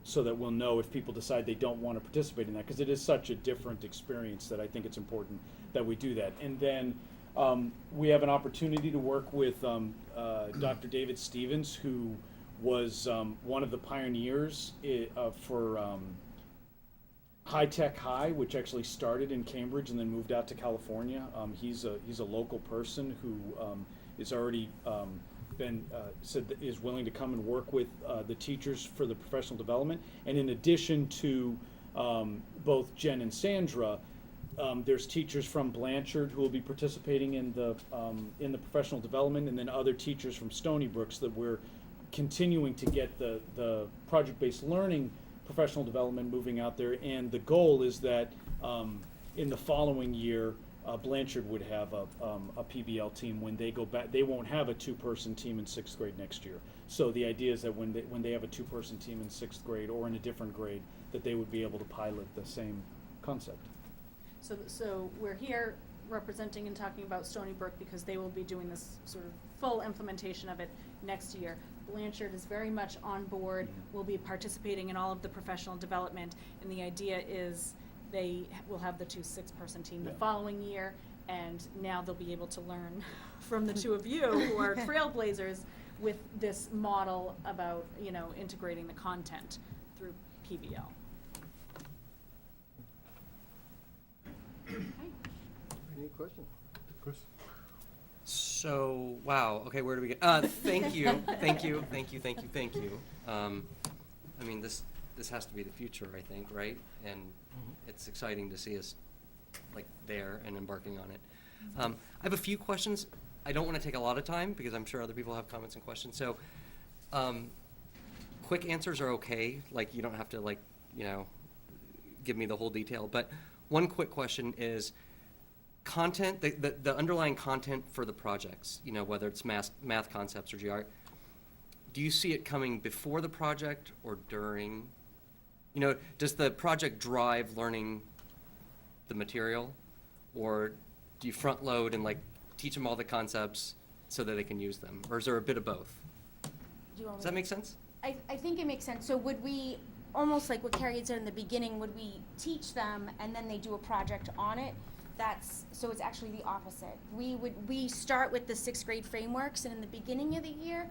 so that we'll know if people decide they don't want to participate in that, because it is such a different experience that I think it's important that we do that. And then we have an opportunity to work with Dr. David Stevens, who was one of the pioneers for High Tech High, which actually started in Cambridge and then moved out to California. He's a local person who is already said that is willing to come and work with the teachers for the professional development. And in addition to both Jen and Sandra, there's teachers from Blanchard who will be participating in the professional development, and then other teachers from Stony Brook, so that we're continuing to get the project-based learning professional development moving out there. And the goal is that in the following year, Blanchard would have a PBL team. When they go back, they won't have a 2-person team in 6th grade next year. So the idea is that when they have a 2-person team in 6th grade or in a different grade, that they would be able to pilot the same concept. So we're here representing and talking about Stony Brook because they will be doing this sort of full implementation of it next year. Blanchard is very much on board, will be participating in all of the professional development, and the idea is they will have the 2 6-person team the following year, and now they'll be able to learn from the 2 of you who are trailblazers with this model about, integrating the content through PBL. Any questions? Chris? So, wow, okay, where do we get, thank you. I mean, this has to be the future, I think, right? And it's exciting to see us, there and embarking on it. I have a few questions. I don't want to take a lot of time, because I'm sure other people have comments and questions. So, quick answers are okay. You don't have to, give me the whole detail. But one quick question is, content, the underlying content for the projects, whether it's math concepts or GR, do you see it coming before the project or during? Does the project drive learning the material, or do you front load and teach them all the concepts so that they can use them? Or is there a bit of both? Does that make sense? I think it makes sense. So would we, almost like what Carrie had said in the beginning, would we teach them and then they do a project on it? So it's actually the opposite. We start with the 6th grade frameworks, and in the beginning of the year,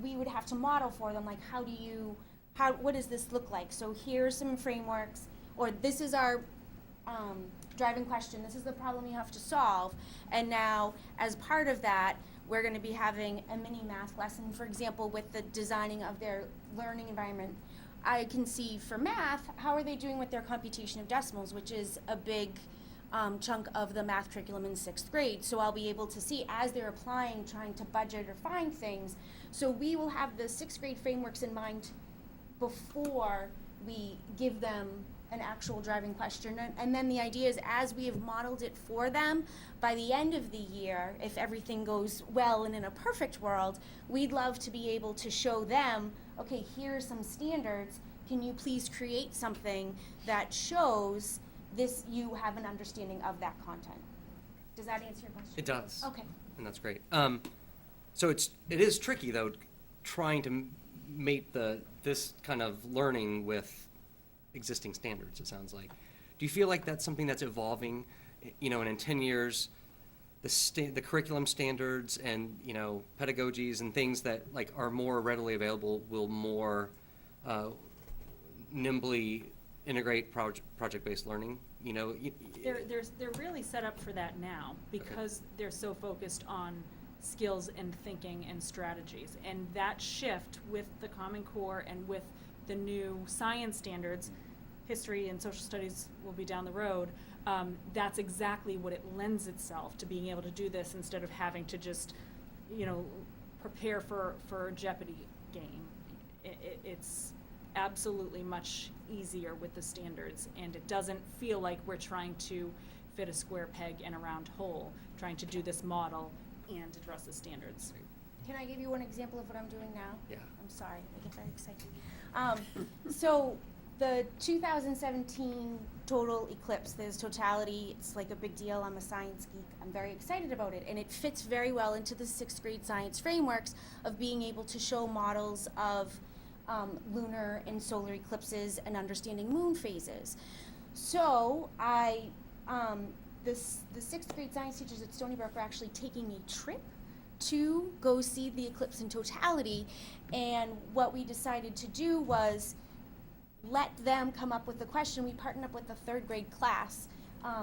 we would have to model for them, what does this look like? So here's some frameworks, or this is our driving question, this is the problem you have to solve. And now, as part of that, we're gonna be having a mini math lesson, for example, with the designing of their learning environment. I can see for math, how are they doing with their computation of decimals, which is a big chunk of the math curriculum in 6th grade. So I'll be able to see as they're applying, trying to budget or find things. So we will have the 6th grade frameworks in mind before we give them an actual driving question. And then the idea is, as we have modeled it for them, by the end of the year, if everything goes well and in a perfect world, we'd love to be able to show them, okay, here are some standards. Can you please create something that shows this, you have an understanding of that content? Does that answer your question? It does. Okay. And that's great. So it is tricky, though, trying to mate this kind of learning with existing standards, it sounds like. Do you feel like that's something that's evolving, and in 10 years, the curriculum standards and, pedagogies and things that are more readily available will more nimbly integrate project-based learning? They're really set up for that now, because they're so focused on skills and thinking and strategies. And that shift with the Common Core and with the new science standards history and social studies will be down the road, that's exactly what it lends itself to, being able to do this instead of having to just, prepare for a Jeopardy game. It's absolutely much easier with the standards, and it doesn't feel like we're trying to fit a square peg in a round hole, trying to do this model and address the standards. Can I give you one example of what I'm doing now? Yeah. I'm sorry, I get very excited. So the 2017 Total Eclipse, there's totality, it's like a big deal. I'm a science geek. I'm very excited about it, and it fits very well into the 6th grade science frameworks of being able to show models of lunar and solar eclipses and understanding moon phases. So the 6th grade science teachers at Stony Brook are actually taking a trip to go see the eclipse in totality, and what we decided to do was let them come up with the question. We partnered up with the 3rd grade class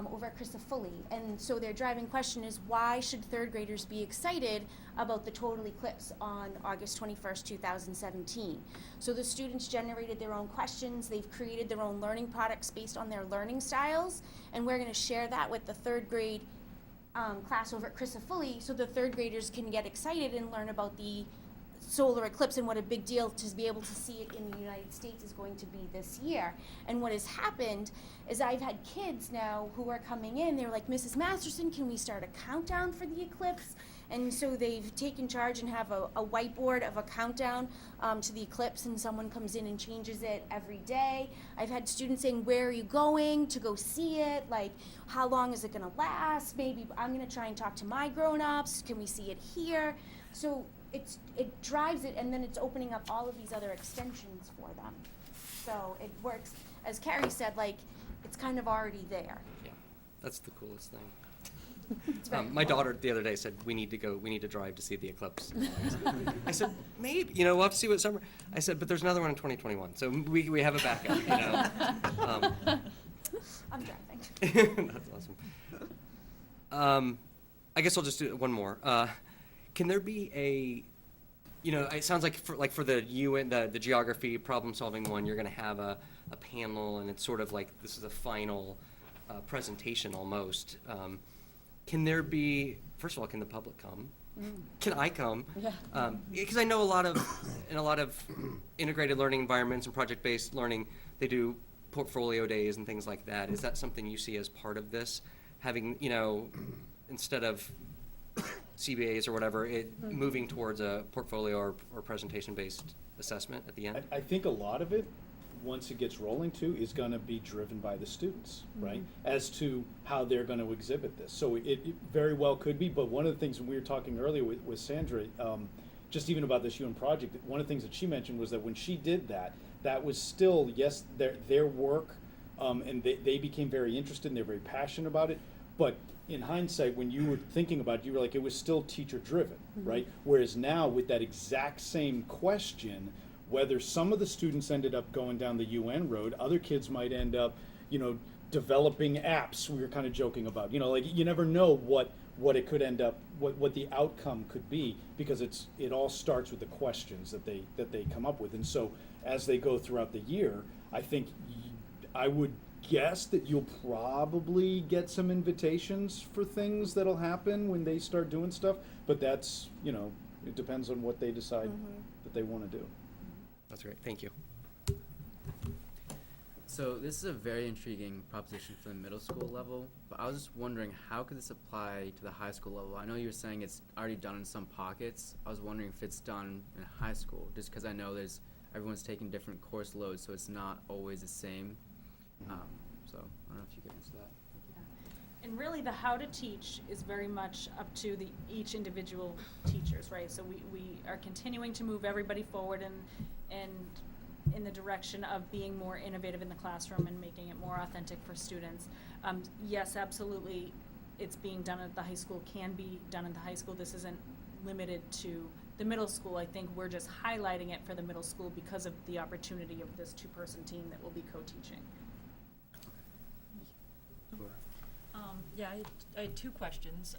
over at Crisafulli, and so their driving question is, why should 3rd graders be excited about the total eclipse on August 21st, 2017? So the students generated their own questions, they've created their own learning products based on their learning styles, and we're going to share that with the 3rd grade class over at Crisafulli, so the 3rd graders can get excited and learn about the solar eclipse and what a big deal to be able to see it in the United States is going to be this year. And what has happened is I've had kids now who are coming in, they're like, Mrs. Masterson, can we start a countdown for the eclipse? And so they've taken charge and have a whiteboard of a countdown to the eclipse, and someone comes in and changes it every day. I've had students saying, where are you going to go see it? Like, how long is it gonna last? Maybe I'm gonna try and talk to my grown-ups. Can we see it here? So it drives it, and then it's opening up all of these other extensions for them. So it works, as Carrie said, like, it's kind of already there. Yeah, that's the coolest thing. It's very My cool. daughter the other day said, we need to drive to see the eclipse. I said, maybe, we'll have to see what summer. I said, but there's another one in 2021, so we have a backup, I'm driving. That's awesome. I guess I'll just do one more. Can there be it sounds like for the UN, the geography problem-solving one, you're going to have a panel, and it's sort of like this is a final presentation almost. Can there be, first of all, can the public come? Can I come? Yeah. Because I know in a lot of integrated learning environments and project-based learning, they do portfolio days and things like that. Is that something you see as part of this? Having, instead of CBAs or whatever, moving towards a portfolio or presentation-based assessment at the end? I think a lot of it, once it gets rolling too, is gonna be driven by the students, right? As to how they're gonna exhibit this. So it very well could be, but one of the things when we were talking earlier with Sandra, just even about this UN project, one of the things that she mentioned was that when she did that was still, yes, their work, and they became very interested and they're very passionate about it, but in hindsight, when you were thinking about it, you were like, it was still teacher-driven, right? Whereas now, with that exact same question, whether some of the students ended up going down the UN road, other kids might end up, developing apps. We were kind of joking about, like, you never know what it could end up, what the outcome could be, because it all starts with the questions that they come up with. And so as they go throughout the year, I think I would guess that you'll probably get some invitations for things that'll happen when they start doing stuff, but that's, it depends on what they decide that they want to do. That's great, thank you. So this is a very intriguing proposition for the middle school level, but I was just wondering, how could this apply to the high school level? I know you were saying it's already done in some pockets. I was wondering if it's done in high school, just because I know everyone's taking different course loads, so it's not always the same. So I don't know if you could answer that. And really, the how to teach is very much up to each individual teachers, right? So we are continuing to move everybody forward and in the direction of being more innovative in the classroom and making it more authentic for students. Yes, absolutely, it's being done at the high school, can be done at the high school. This isn't limited to the middle school. I think we're just highlighting it for the middle school because of the opportunity of this 2-person team that will be co-teaching. I had 2 questions.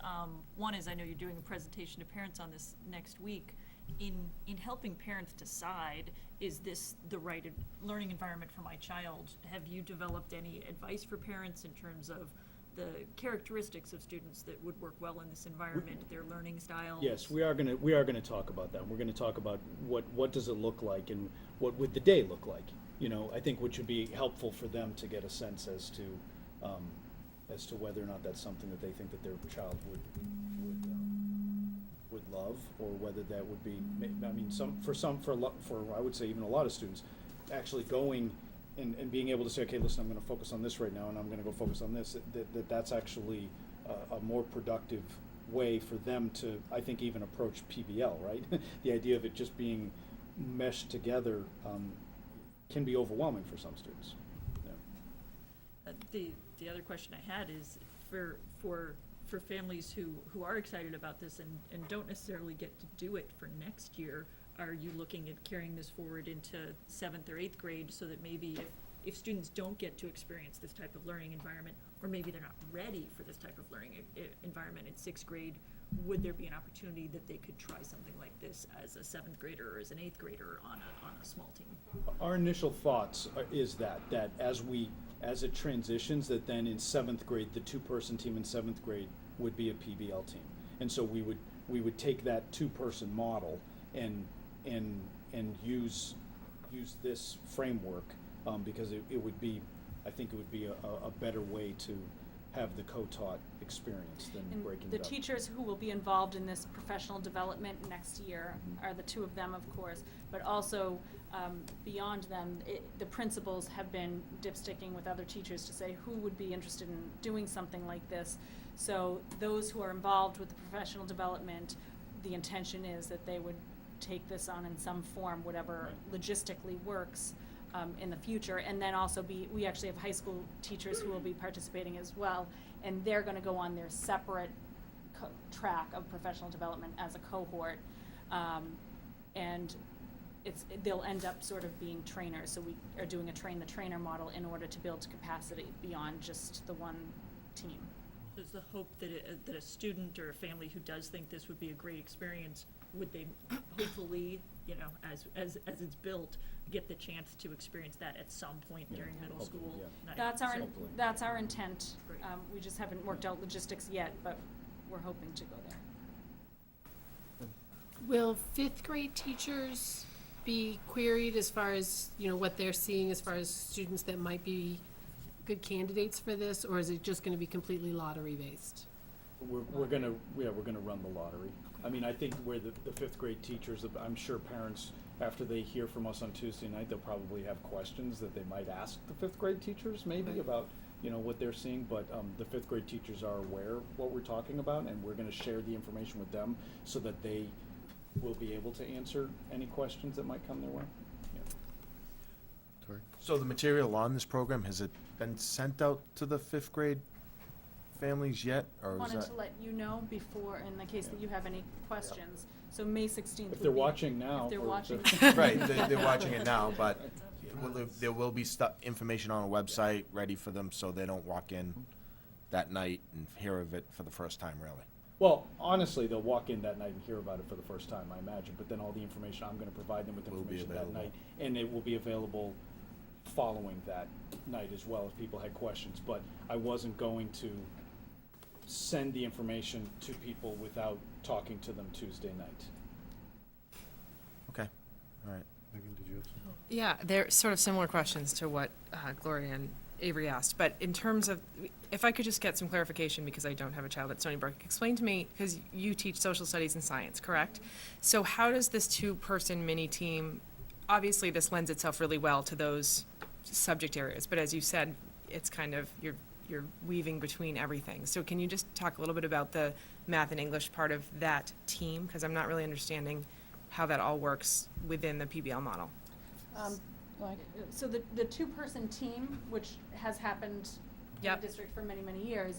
One is, I know you're doing a presentation to parents on this next week, in helping parents decide, is this the right learning environment for my child? Have you developed any advice for parents in terms of the characteristics of students that would work well in this environment, their learning styles? Yes, we are gonna talk about that. We're gonna talk about what does it look like and what would the day look like. You know, I think which would be helpful for them to get a sense as to whether or not that's something that they think that their child would love, or whether that would be, I mean, for I would say even a lot of students, actually going and being able to say, okay, listen, I'm going to focus on this right now, and I'm going to go focus on this. That's actually a more productive way for them to, I think, even approach PBL, right? The idea of it just being meshed together can be overwhelming for some students. Yeah. The other question I had is for families who are excited about this and don't necessarily get to do it for next year, are you looking at carrying this forward into 7th or 8th grade so that maybe if students don't get to experience this type of learning environment, or maybe they're not ready for this type of learning environment in 6th grade, would there be an opportunity that they could try something like this as a 7th grader or as an 8th grader on a small team? Our initial thoughts is that as it transitions, that then in 7th grade, the 2-person team in 7th grade would be a PBL team. And so we would take that 2-person model and use this framework, because it would be, I think it would be a better way to have the co-taught experience than And breaking the it up. teachers who will be involved in this professional development next year are the 2 of them, of course, but also beyond them, the principals have been dipsticking with other teachers to say who would be interested in doing something like this. So those who are involved with the professional development, the intention is that they would take this on in some form, whatever logistically works in the future. And then also we actually have high school teachers who will be participating as well, and they're going to go on their separate track of professional development as a cohort, and they'll end up sort of being trainers. So we are doing a train-the-trainer model in order to build capacity beyond just the one team. There's the hope that a student or a family who does think this would be a great experience, would they hopefully, you know, as it's built, get the chance to experience that at some point during middle hopefully, school? yeah. That's our intent. Great. We just haven't worked out logistics yet, but we're hoping to go there. Will 5th grade teachers be queried as far as, you know, what they're seeing as far as students that might be good candidates for this, or is it just gonna be completely lottery based? We're gonna run the lottery. I mean, I think where the 5th grade teachers, I'm sure parents, after they hear from us on Tuesday night, they'll probably have questions that they might ask the 5th grade teachers maybe about, you know, what they're seeing, but the 5th grade teachers are aware of what we're talking about, and we're gonna share the information with them so that they will be able to answer any questions that might come their way. Sorry. So the material on this program, has it been sent out to the 5th grade families yet, or is Wanted that? to let you know before, in the case that you have any questions. So May 16th would If they're be- watching now. If they're or watching. Right, they're watching it now, but there will be information on a website ready for them, so they don't walk in that night and hear of it for the first time, really. Well, honestly, they'll walk in that night and hear about it for the first time, I imagine, but then all the information, I'm gonna provide them with Will be information that available. night, and it will be available following that night as well if people had questions, but I wasn't going to send the information to people without talking to them Tuesday night. Okay, all right. Megan, did you have something? Yeah, they're sort of similar questions to what Gloria and Avery asked, but in terms of, if I could just get some clarification, because I don't have a child at Stony Brook, explain to me, because you teach social studies and science, correct? So how does this 2-person mini team, obviously this lends itself really well to those subject areas, but as you said, it's kind of, you're weaving between everything. So can you just talk a little bit about the math and English part of that team? Because I'm not really understanding how that all works within the PBL model. So the 2-person team, which has happened in Yep. the district for many, many years,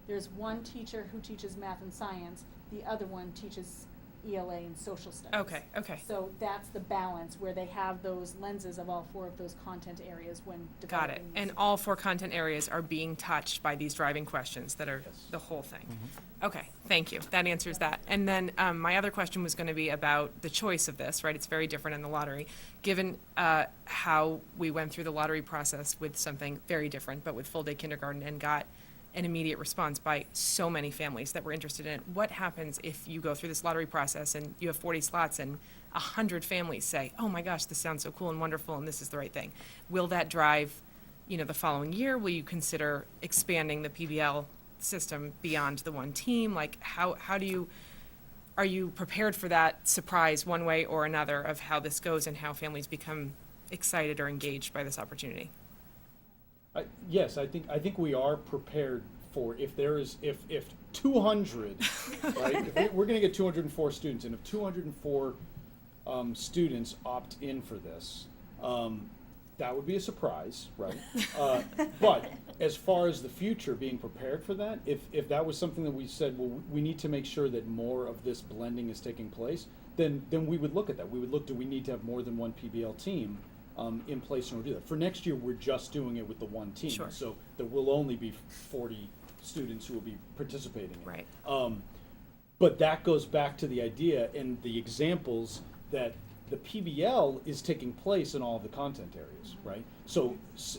there's one teacher who teaches math and science, the other one teaches ELA, and social studies. Okay. So that's the balance, where they have those lenses of all 4 of those content areas when Got it. developing. And these all events. 4 content areas are being touched by these driving questions that are Yes. the whole thing. Okay, thank you. That answers that. And then my other question was going to be about the choice of this, right? It's very different in the lottery. Given how we went through the lottery process with something very different, but with full-day kindergarten, and got an immediate response by so many families that were interested in it, what happens if you go through this lottery process and you have 40 slots and 100 families say, oh my gosh, this sounds so cool and wonderful and this is the right thing? Will that drive, the following year? Will you consider expanding the PBL system beyond the one team? Like, how are you prepared for that surprise one way or another of how this goes and how families become excited or engaged by this opportunity? Yes, I think we are prepared for if 200, right? If we're going to get 204 students, and if 204 students opt in for this, that would be a surprise, right? But as far as the future, being prepared for that, if that was something that we said, well, we need to make sure that more of this blending is taking place, then we would look at that. We would look, do we need to have more than one PBL team in place in order to do that? For next year, we're just doing it with the one team. Sure. So there will only be 40 students who will be participating in it. Right. But that goes back to the idea and the examples that the PBL is taking place in all of the content areas, right? So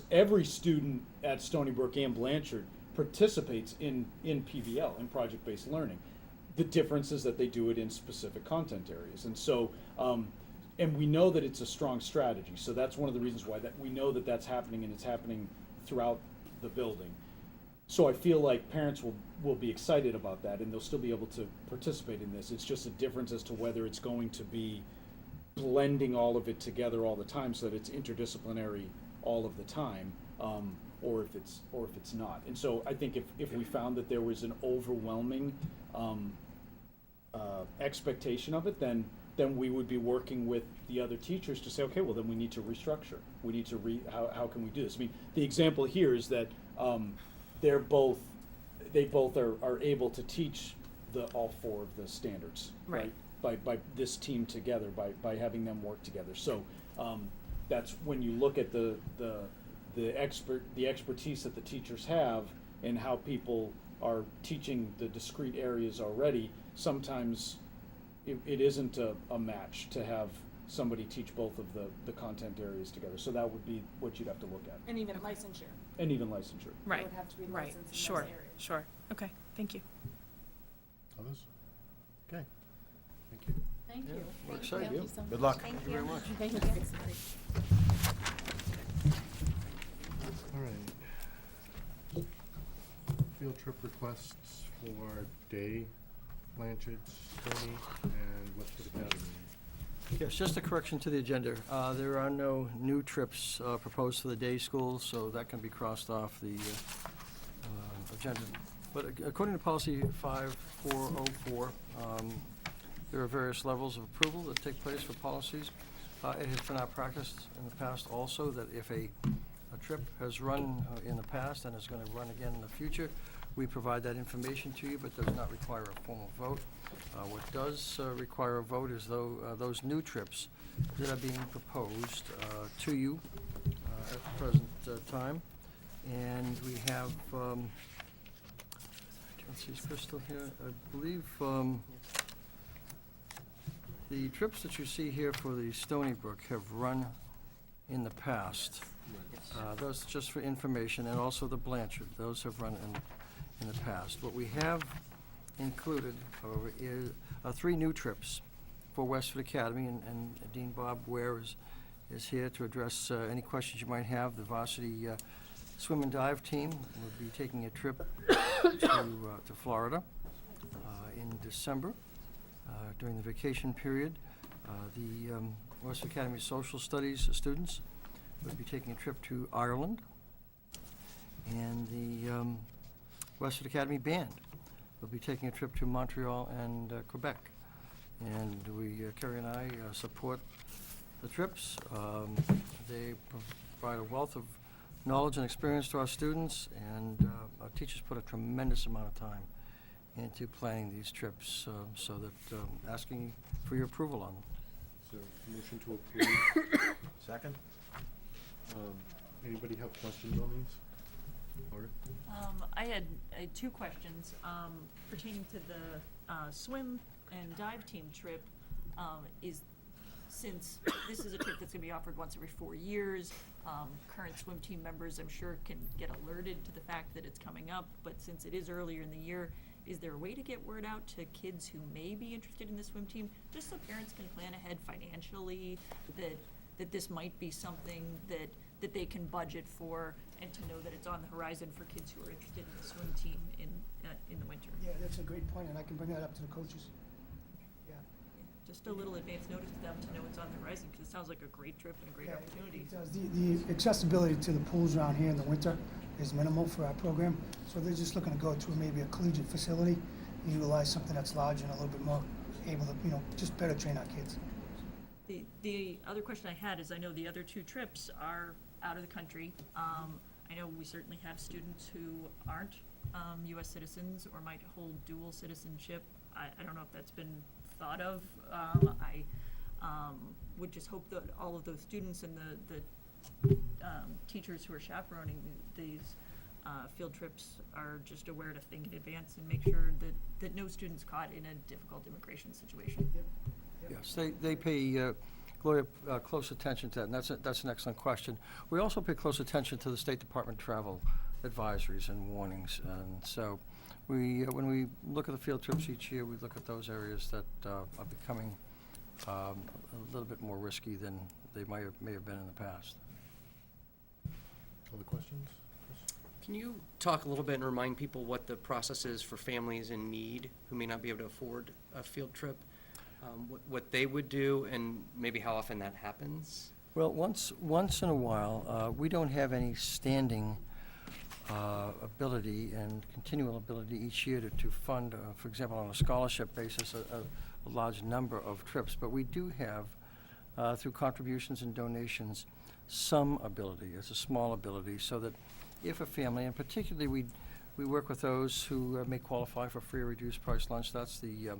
every student at Stony Brook and Blanchard participates in PBL, in project-based learning. The difference is that they do it in specific content areas. And so, and we know that it's a strong strategy. So that's one of the reasons why we know that that's happening, and it's happening throughout the building. So I feel like parents will be excited about that, and they'll still be able to participate in this. It's just a difference as to whether it's going to be blending all of it together all the time so that it's interdisciplinary all of the time, or if it's not. And so I think if we found that there was an overwhelming expectation of it, then we would be working with the other teachers to say, okay, well then we need to restructure. We need to how can we do this? I mean, the example here is that they both are able to teach all 4 of the standards, Right. By this team together, by having them work together. So that's when you look at the expertise that the teachers have and how people are teaching the discrete areas already. Sometimes it isn't a match to have somebody teach both of the content areas together. So that would be what you'd have to look at. And even licensure. And even licensure. Right. would have to be Right. licensed in those Sure. areas. Sure. Okay. Thank you. Others? Okay. Thank you. Thank you. We're excited. Thank you so much. Good luck. Thank Thank you very much. Thank you. All right. Field trip requests for Day, Blanchard, Stony, and Westford Academy. Yes, just a correction to the agenda. There are no new trips proposed for the day schools, so that can be crossed off the agenda. But according to policy 5404, there are various levels of approval that take place for policies. It has been our practice in the past also that if a trip has run in the past and is going to run again in the future, we provide that information to you, but does not require a formal vote. What does require a vote is those new trips that are being proposed to you at the present time. And we have, let's see, is Crystal here? I believe the trips that you see here for the Stony Brook have run in the past. Those just for information, and also the Blanchard, those have run in the past. What we have included, however, is 3 new trips for Westford Academy, and Dean Bob Ware is here to address any questions you might have. The varsity swim and dive team will be taking a trip to Florida in December during the vacation period. The Westford Academy Social Studies students will be taking a trip to Ireland, and the Westford Academy Band will be taking a trip to Montreal and Quebec. And Kerry and I support the trips. They provide a wealth of knowledge and experience to our students, and our teachers put a tremendous amount of time into planning these trips, so that, asking for your approval on them. So, motion to approve. Second? Anybody have questions on these? Or, I had two questions pertaining to the swim and dive team trip. Since this is a trip that's going to be offered once every 4 years, current swim team members, I'm sure, can get alerted to the fact that it's coming up, but since it is earlier in the year, is there a way to get word out to kids who may be interested in the swim team, just so parents can plan ahead financially, that this might be something that they can budget for, and to know that it's on the horizon for kids who are interested in the swim team in the winter? Yeah, that's a great point, and I can bring that up to the coaches. Yeah. Just a little advance notice to them to know it's on the horizon, because it sounds like a great trip and a great Yeah, opportunity. it does. The accessibility to the pools around here in the winter is minimal for our program, so they're just looking to go to maybe a collegiate facility, and utilize something that's larger and a little bit more able to, just better train our kids. The other question I had is, I know the other two trips are out of the country. I know we certainly have students who aren't U.S. citizens or might hold dual citizenship. I don't know if that's been thought of. I would just hope that all of those students and the teachers who are chaperoning these field trips are just aware to think in advance and make sure that no student's caught in a difficult immigration situation. Yes, they pay, Gloria, close attention to that, and that's an excellent question. We also pay close attention to the State Department travel advisories and warnings, and so when we look at the field trips each year, we look at those areas that are becoming a little bit more risky than they may have been in the past. other questions? Can you talk a little bit and remind people what the process is for families in need who may not be able to afford a field trip? What they would do, and maybe how often that happens? Well, once in a while, we don't have any standing ability and continual ability each year to fund, for example, on a scholarship basis, a large number of trips. But we do have, through contributions and donations, some ability. It's a small ability, so that if a family, and particularly we work with those who may qualify for free or reduced price lunch. That's the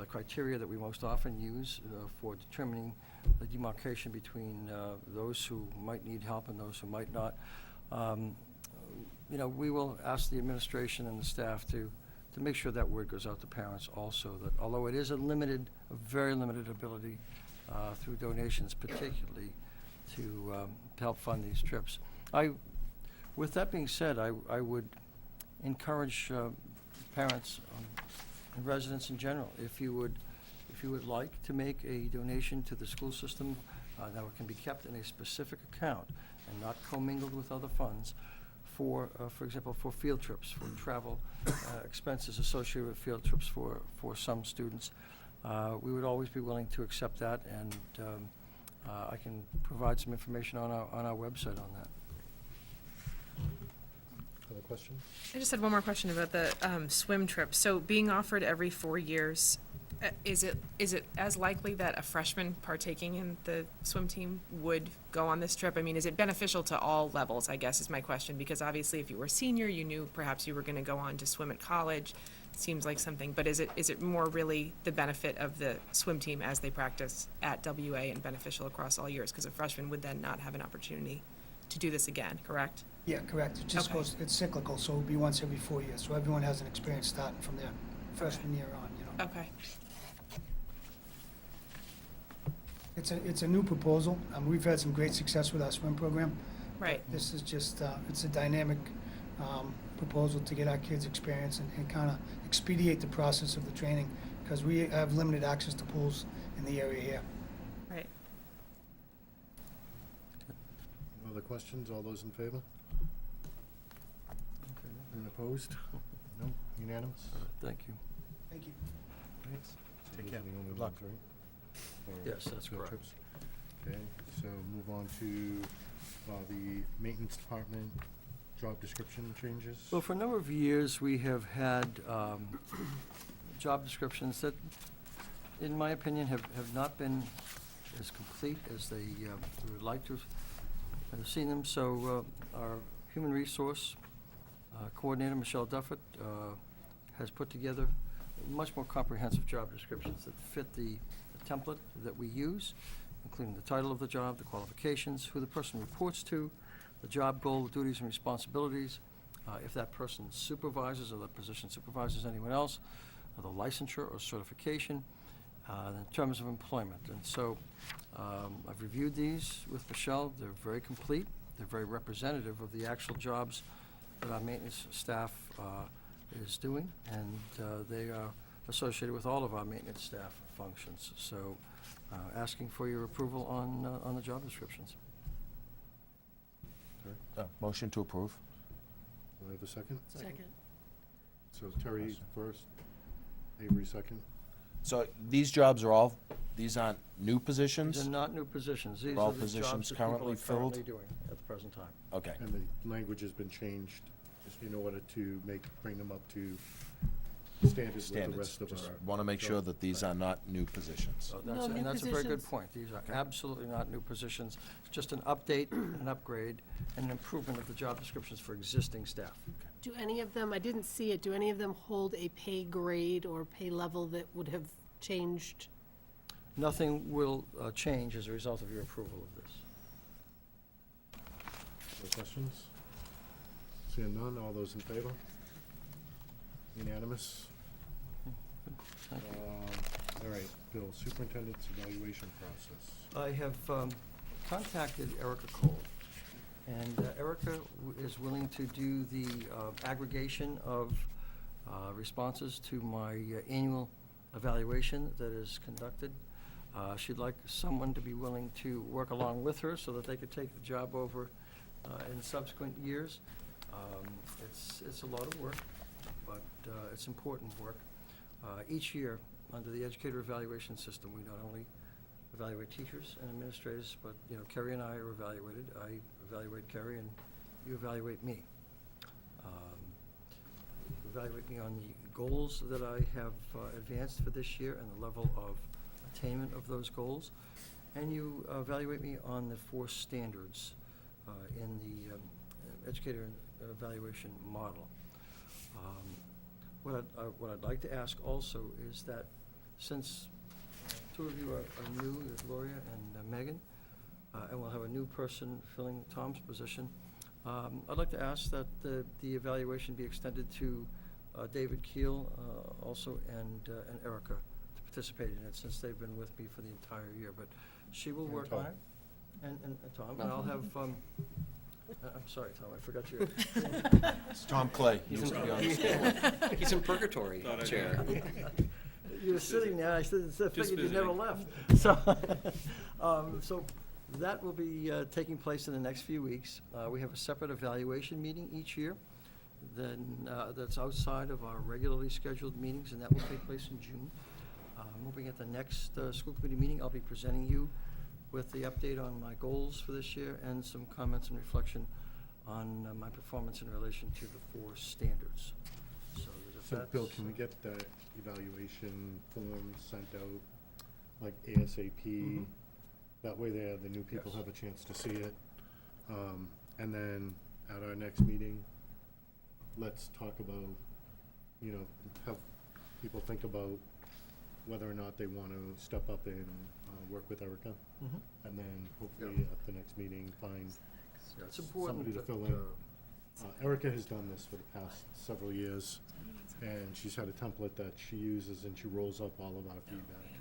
criteria that we most often use for determining the demarcation between those who might need help and those who might not. We will ask the administration and the staff to make sure that word goes out to parents also, that although it is a very limited ability through donations particularly to help fund these trips. With that being said, I would encourage parents and residents in general, if you would like to make a donation to the school system, that can be kept in a specific account and not commingled with other funds, for example, for field trips, for travel expenses associated with field trips for some students, we would always be willing to accept that, and I can provide some information on our website on that. Other questions? I just had one more question about the swim trip. So being offered every 4 years, is it as likely that a freshman partaking in the swim team would go on this trip? I mean, is it beneficial to all levels, I guess is my question, because obviously if you were a senior, you knew perhaps you were going to go on to swim at college. Seems like something, but is it more really the benefit of the swim team as they practice at WA and beneficial across all years? Because a freshman would then not have an opportunity to do this again, correct? Yeah, correct. It just Okay. goes, it's cyclical, so it'll be once every 4 years. So everyone has an experience starting from their freshman year on, Okay. It's a new proposal. We've had some great success with our swim program. Right. This is just, it's a dynamic proposal to get our kids experience and kind of expedite the process of the training, because we have limited access to pools in the area here. Right. No other questions? All those in favor? And opposed? No? Unanimous? Thank you. Thank you. Thanks. Take care. Those are the only Good luck. ones, right? Or Yes, that's field correct. trips? Okay, so move on to the maintenance department job description changes. Well, for a number of years, we have had job descriptions that, in my opinion, have not been as complete as we would like to have seen them. So our human resource coordinator, Michelle Duffett, has put together much more comprehensive job descriptions that fit the template that we use, including the title of the job, the qualifications, who the person reports to, the job goal, duties and responsibilities, if that person supervises or the position supervises anyone else, the licensure or certification, in terms of employment. And so I've reviewed these with Michelle. They're very complete. They're very representative of the actual jobs that our maintenance staff is doing, and they are associated with all of our maintenance staff functions. So asking for your approval on the job descriptions. Motion to approve. Do I have a second? Second. So Terry first, Avery second. So these jobs are all, these aren't new positions? These are not new positions. These All are the jobs positions that people currently are filled? currently doing at the present time. Okay. And the language has been changed just in order to bring them up to standards with the rest of Just our. want to make sure that these are not new positions. So No that's, new and that's a very good positions. point. These are absolutely not new positions. It's just an update, an upgrade, and an improvement of the job descriptions for existing staff. Do any of them, I didn't see it, do any of them hold a pay grade or pay level that would have changed? Nothing will change as a result of your approval of this. No questions? Seeing none, all those in favor? Unanimous? Thank you. All right, Bill, superintendent's evaluation process. I have contacted Erica Cole, and Erica is willing to do the aggregation of responses to my annual evaluation that is conducted. She'd like someone to be willing to work along with her so that they could take the job over in subsequent years. It's a lot of work, but it's important work. Each year, under the Educator Evaluation system, we not only evaluate teachers and administrators, but, you know, Kerry and I are evaluated. I evaluate Kerry, and you evaluate me. Evaluate me on the goals that I have advanced for this year and the level of attainment of those goals. And you evaluate me on the 4 standards in the Educator Evaluation model. What I'd like to ask also is that since 2 of you are new, there's Gloria and Megan, and we'll have a new person filling Tom's position, I'd like to ask that the evaluation be extended to David Keel also and Erica to participate in it, since they've been with me for the entire year. But she will And work Tom. on it. And Tom, and I'll have, I'm sorry, Tom, I forgot your. It's Tom Clay. He's Used to be on the in, school. he's in purgatory, Thought I Chair. You were sitting there, I figured you never visiting. left. So that will be taking place in the next few weeks. We have a separate evaluation meeting each year, then that's outside of our regularly scheduled meetings, and that will take place in June. Moving at the next school committee meeting, I'll be presenting you with the update on my goals for this year and some comments and reflection on my performance in relation to the 4 standards. So that if So, that's, Bill, can we get that evaluation form sent out, like ASAP? Mhm. That way the new people Yes. have a chance to see it. And then at our next meeting, let's talk about, you know, have people think about whether or not they want to step up and work with Erica. Mhm. And then hopefully at the next meeting, find Yeah, it's important somebody to that, fill in. Erica has done this for the past several years, and she's had a template that she uses, and she rolls up all of our feedback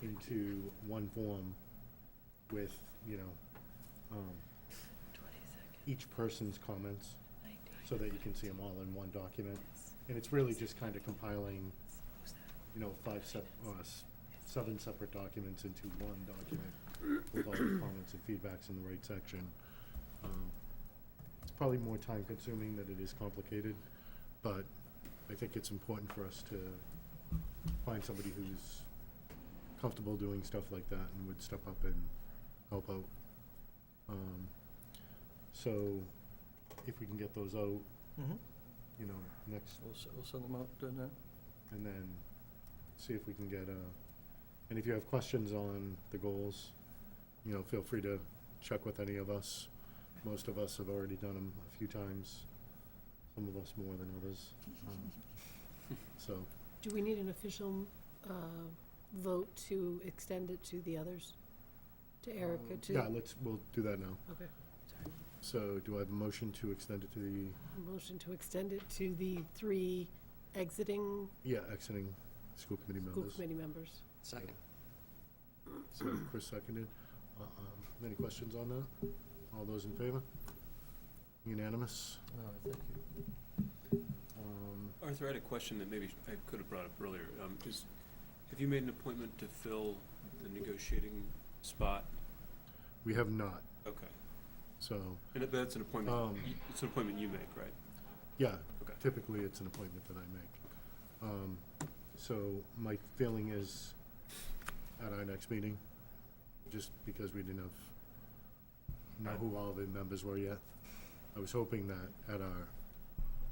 into one form with, you know, each person's comments, so that you can see them all in one document. And it's really just kind of compiling, you know, 7 separate documents into one document with all the comments and feedbacks in the right section. It's probably more time consuming than it is complicated, but I think it's important for us to find somebody who's comfortable doing stuff like that and would step up and help out. So if we can get those out, Mhm. you know, next, We'll send them out then. and then see if we can get and if you have questions on the goals, you know, feel free to check with any of us. Most of us have already done them a few times, some of us more than others. So, Do we need an official vote to extend it to the others? To Erica, to? yeah, we'll do that now. Okay. So do I have a motion to extend it to the, A motion to extend it to the 3 exiting exiting school committee school members? committee members. Second. So Chris seconded. Any questions on that? All those in favor? Unanimous? All right, thank you. Arthur, I had a question that maybe I could have brought up earlier. Have you made an appointment to fill the negotiating spot? We have not, Okay. so, And that's an appointment, it's an appointment you make, right? yeah, Okay. typically it's an appointment that I make. So my feeling is at our next meeting, just because we didn't know who all the members were yet, I was hoping that at our,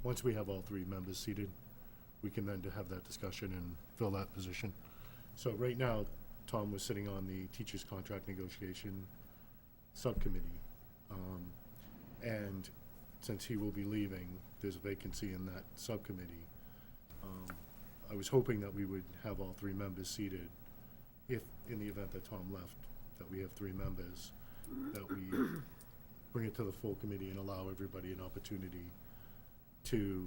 once we have all 3 members seated, we can then have that discussion and fill that position. So right now, Tom was sitting on the teacher's contract negotiation subcommittee. And since he will be leaving, there's a vacancy in that subcommittee. I was hoping that we would have all 3 members seated. If, in the event that Tom left, that we have 3 members, that we bring it to the full committee and allow everybody an opportunity to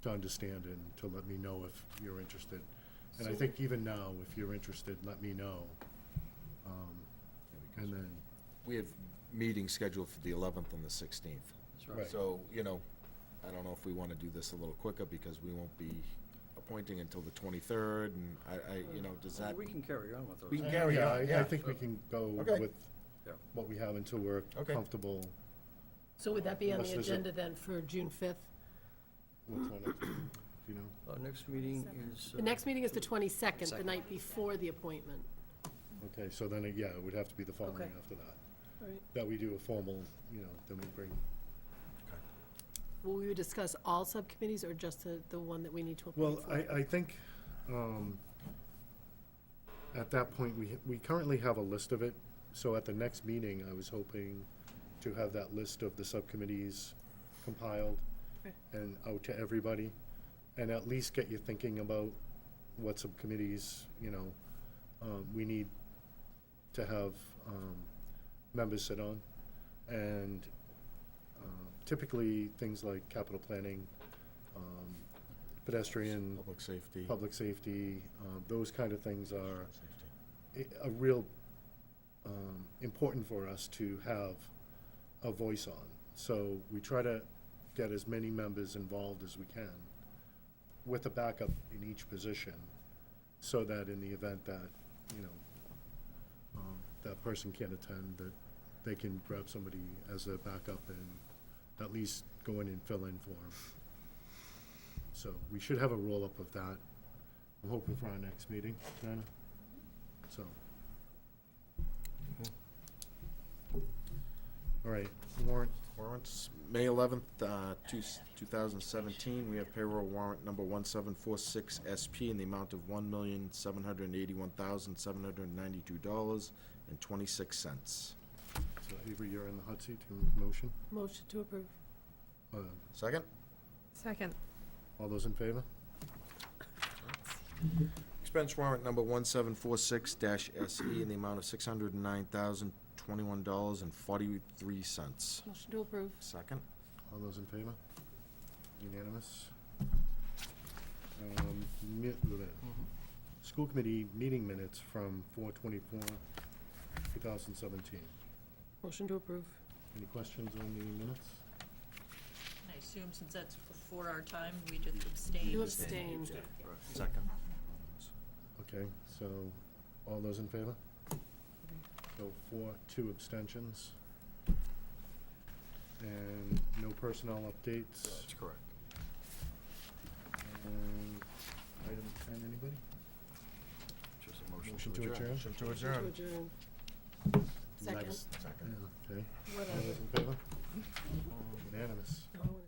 understand and to let me know if you're interested. And I think even now, if you're interested, let me know. And then, We have meetings scheduled for the 11th and the 16th. That's right. Right. So, I don't know if we want to do this a little quicker because we won't be appointing until the 23rd, and does that? We can carry on with those. We can carry yeah, on, I think we can go Okay. with Yeah. what we have until we're Okay. comfortable. So would that be on Unless the there's a- agenda then for June 5th? What's our next, do you know? Our next meeting is. The next meeting is the 22nd, the Second. night before the appointment. Okay, so then, it would have to be the following Okay. after that. All right. That we do a formal, then we bring, Will we discuss all subcommittees or just the one that we need to well, appoint for? I think, at that point, we currently have a list of it. So at the next meeting, I was hoping to have that list of the subcommittees compiled Okay. and out to everybody, and at least get you thinking about what subcommittees, we need to have members sit on. And typically, things like capital planning, pedestrian, Public safety. those kind of things are a real important for us to have a voice on. So we try to get as many members involved as we can with a backup in each position, so that in the event that, that person can't attend, that they can grab somebody as a backup and at least go in and fill in for them. So we should have a roll-up of that. I'm hoping for our next meeting, Diana. So. All right, Warrants, May 11th, 2017, we have payroll warrant number 1746 SP in the amount of $1,781,792.26. so Avery, you're in the hot seat, to motion. Motion to approve. Second? Second. All those in favor? Expense warrant number 1746-SE in the amount of $609,021.43. Motion to approve. Second? All those in favor? Unanimous. School committee meeting minutes from 4/24/2017. Motion to approve. Any questions on the minutes? I assume since that's before our time, we just abstain. You abstain. Second. Okay, so all those in favor? So 2 abstentions. And no personnel updates. That's correct. And item 10, anybody? Just a motion Motion to to adjourn. adjourn? Motion to Motion adjourn. to adjourn. Second. Okay. All Whatever. those in favor? Unanimous. No, I wanna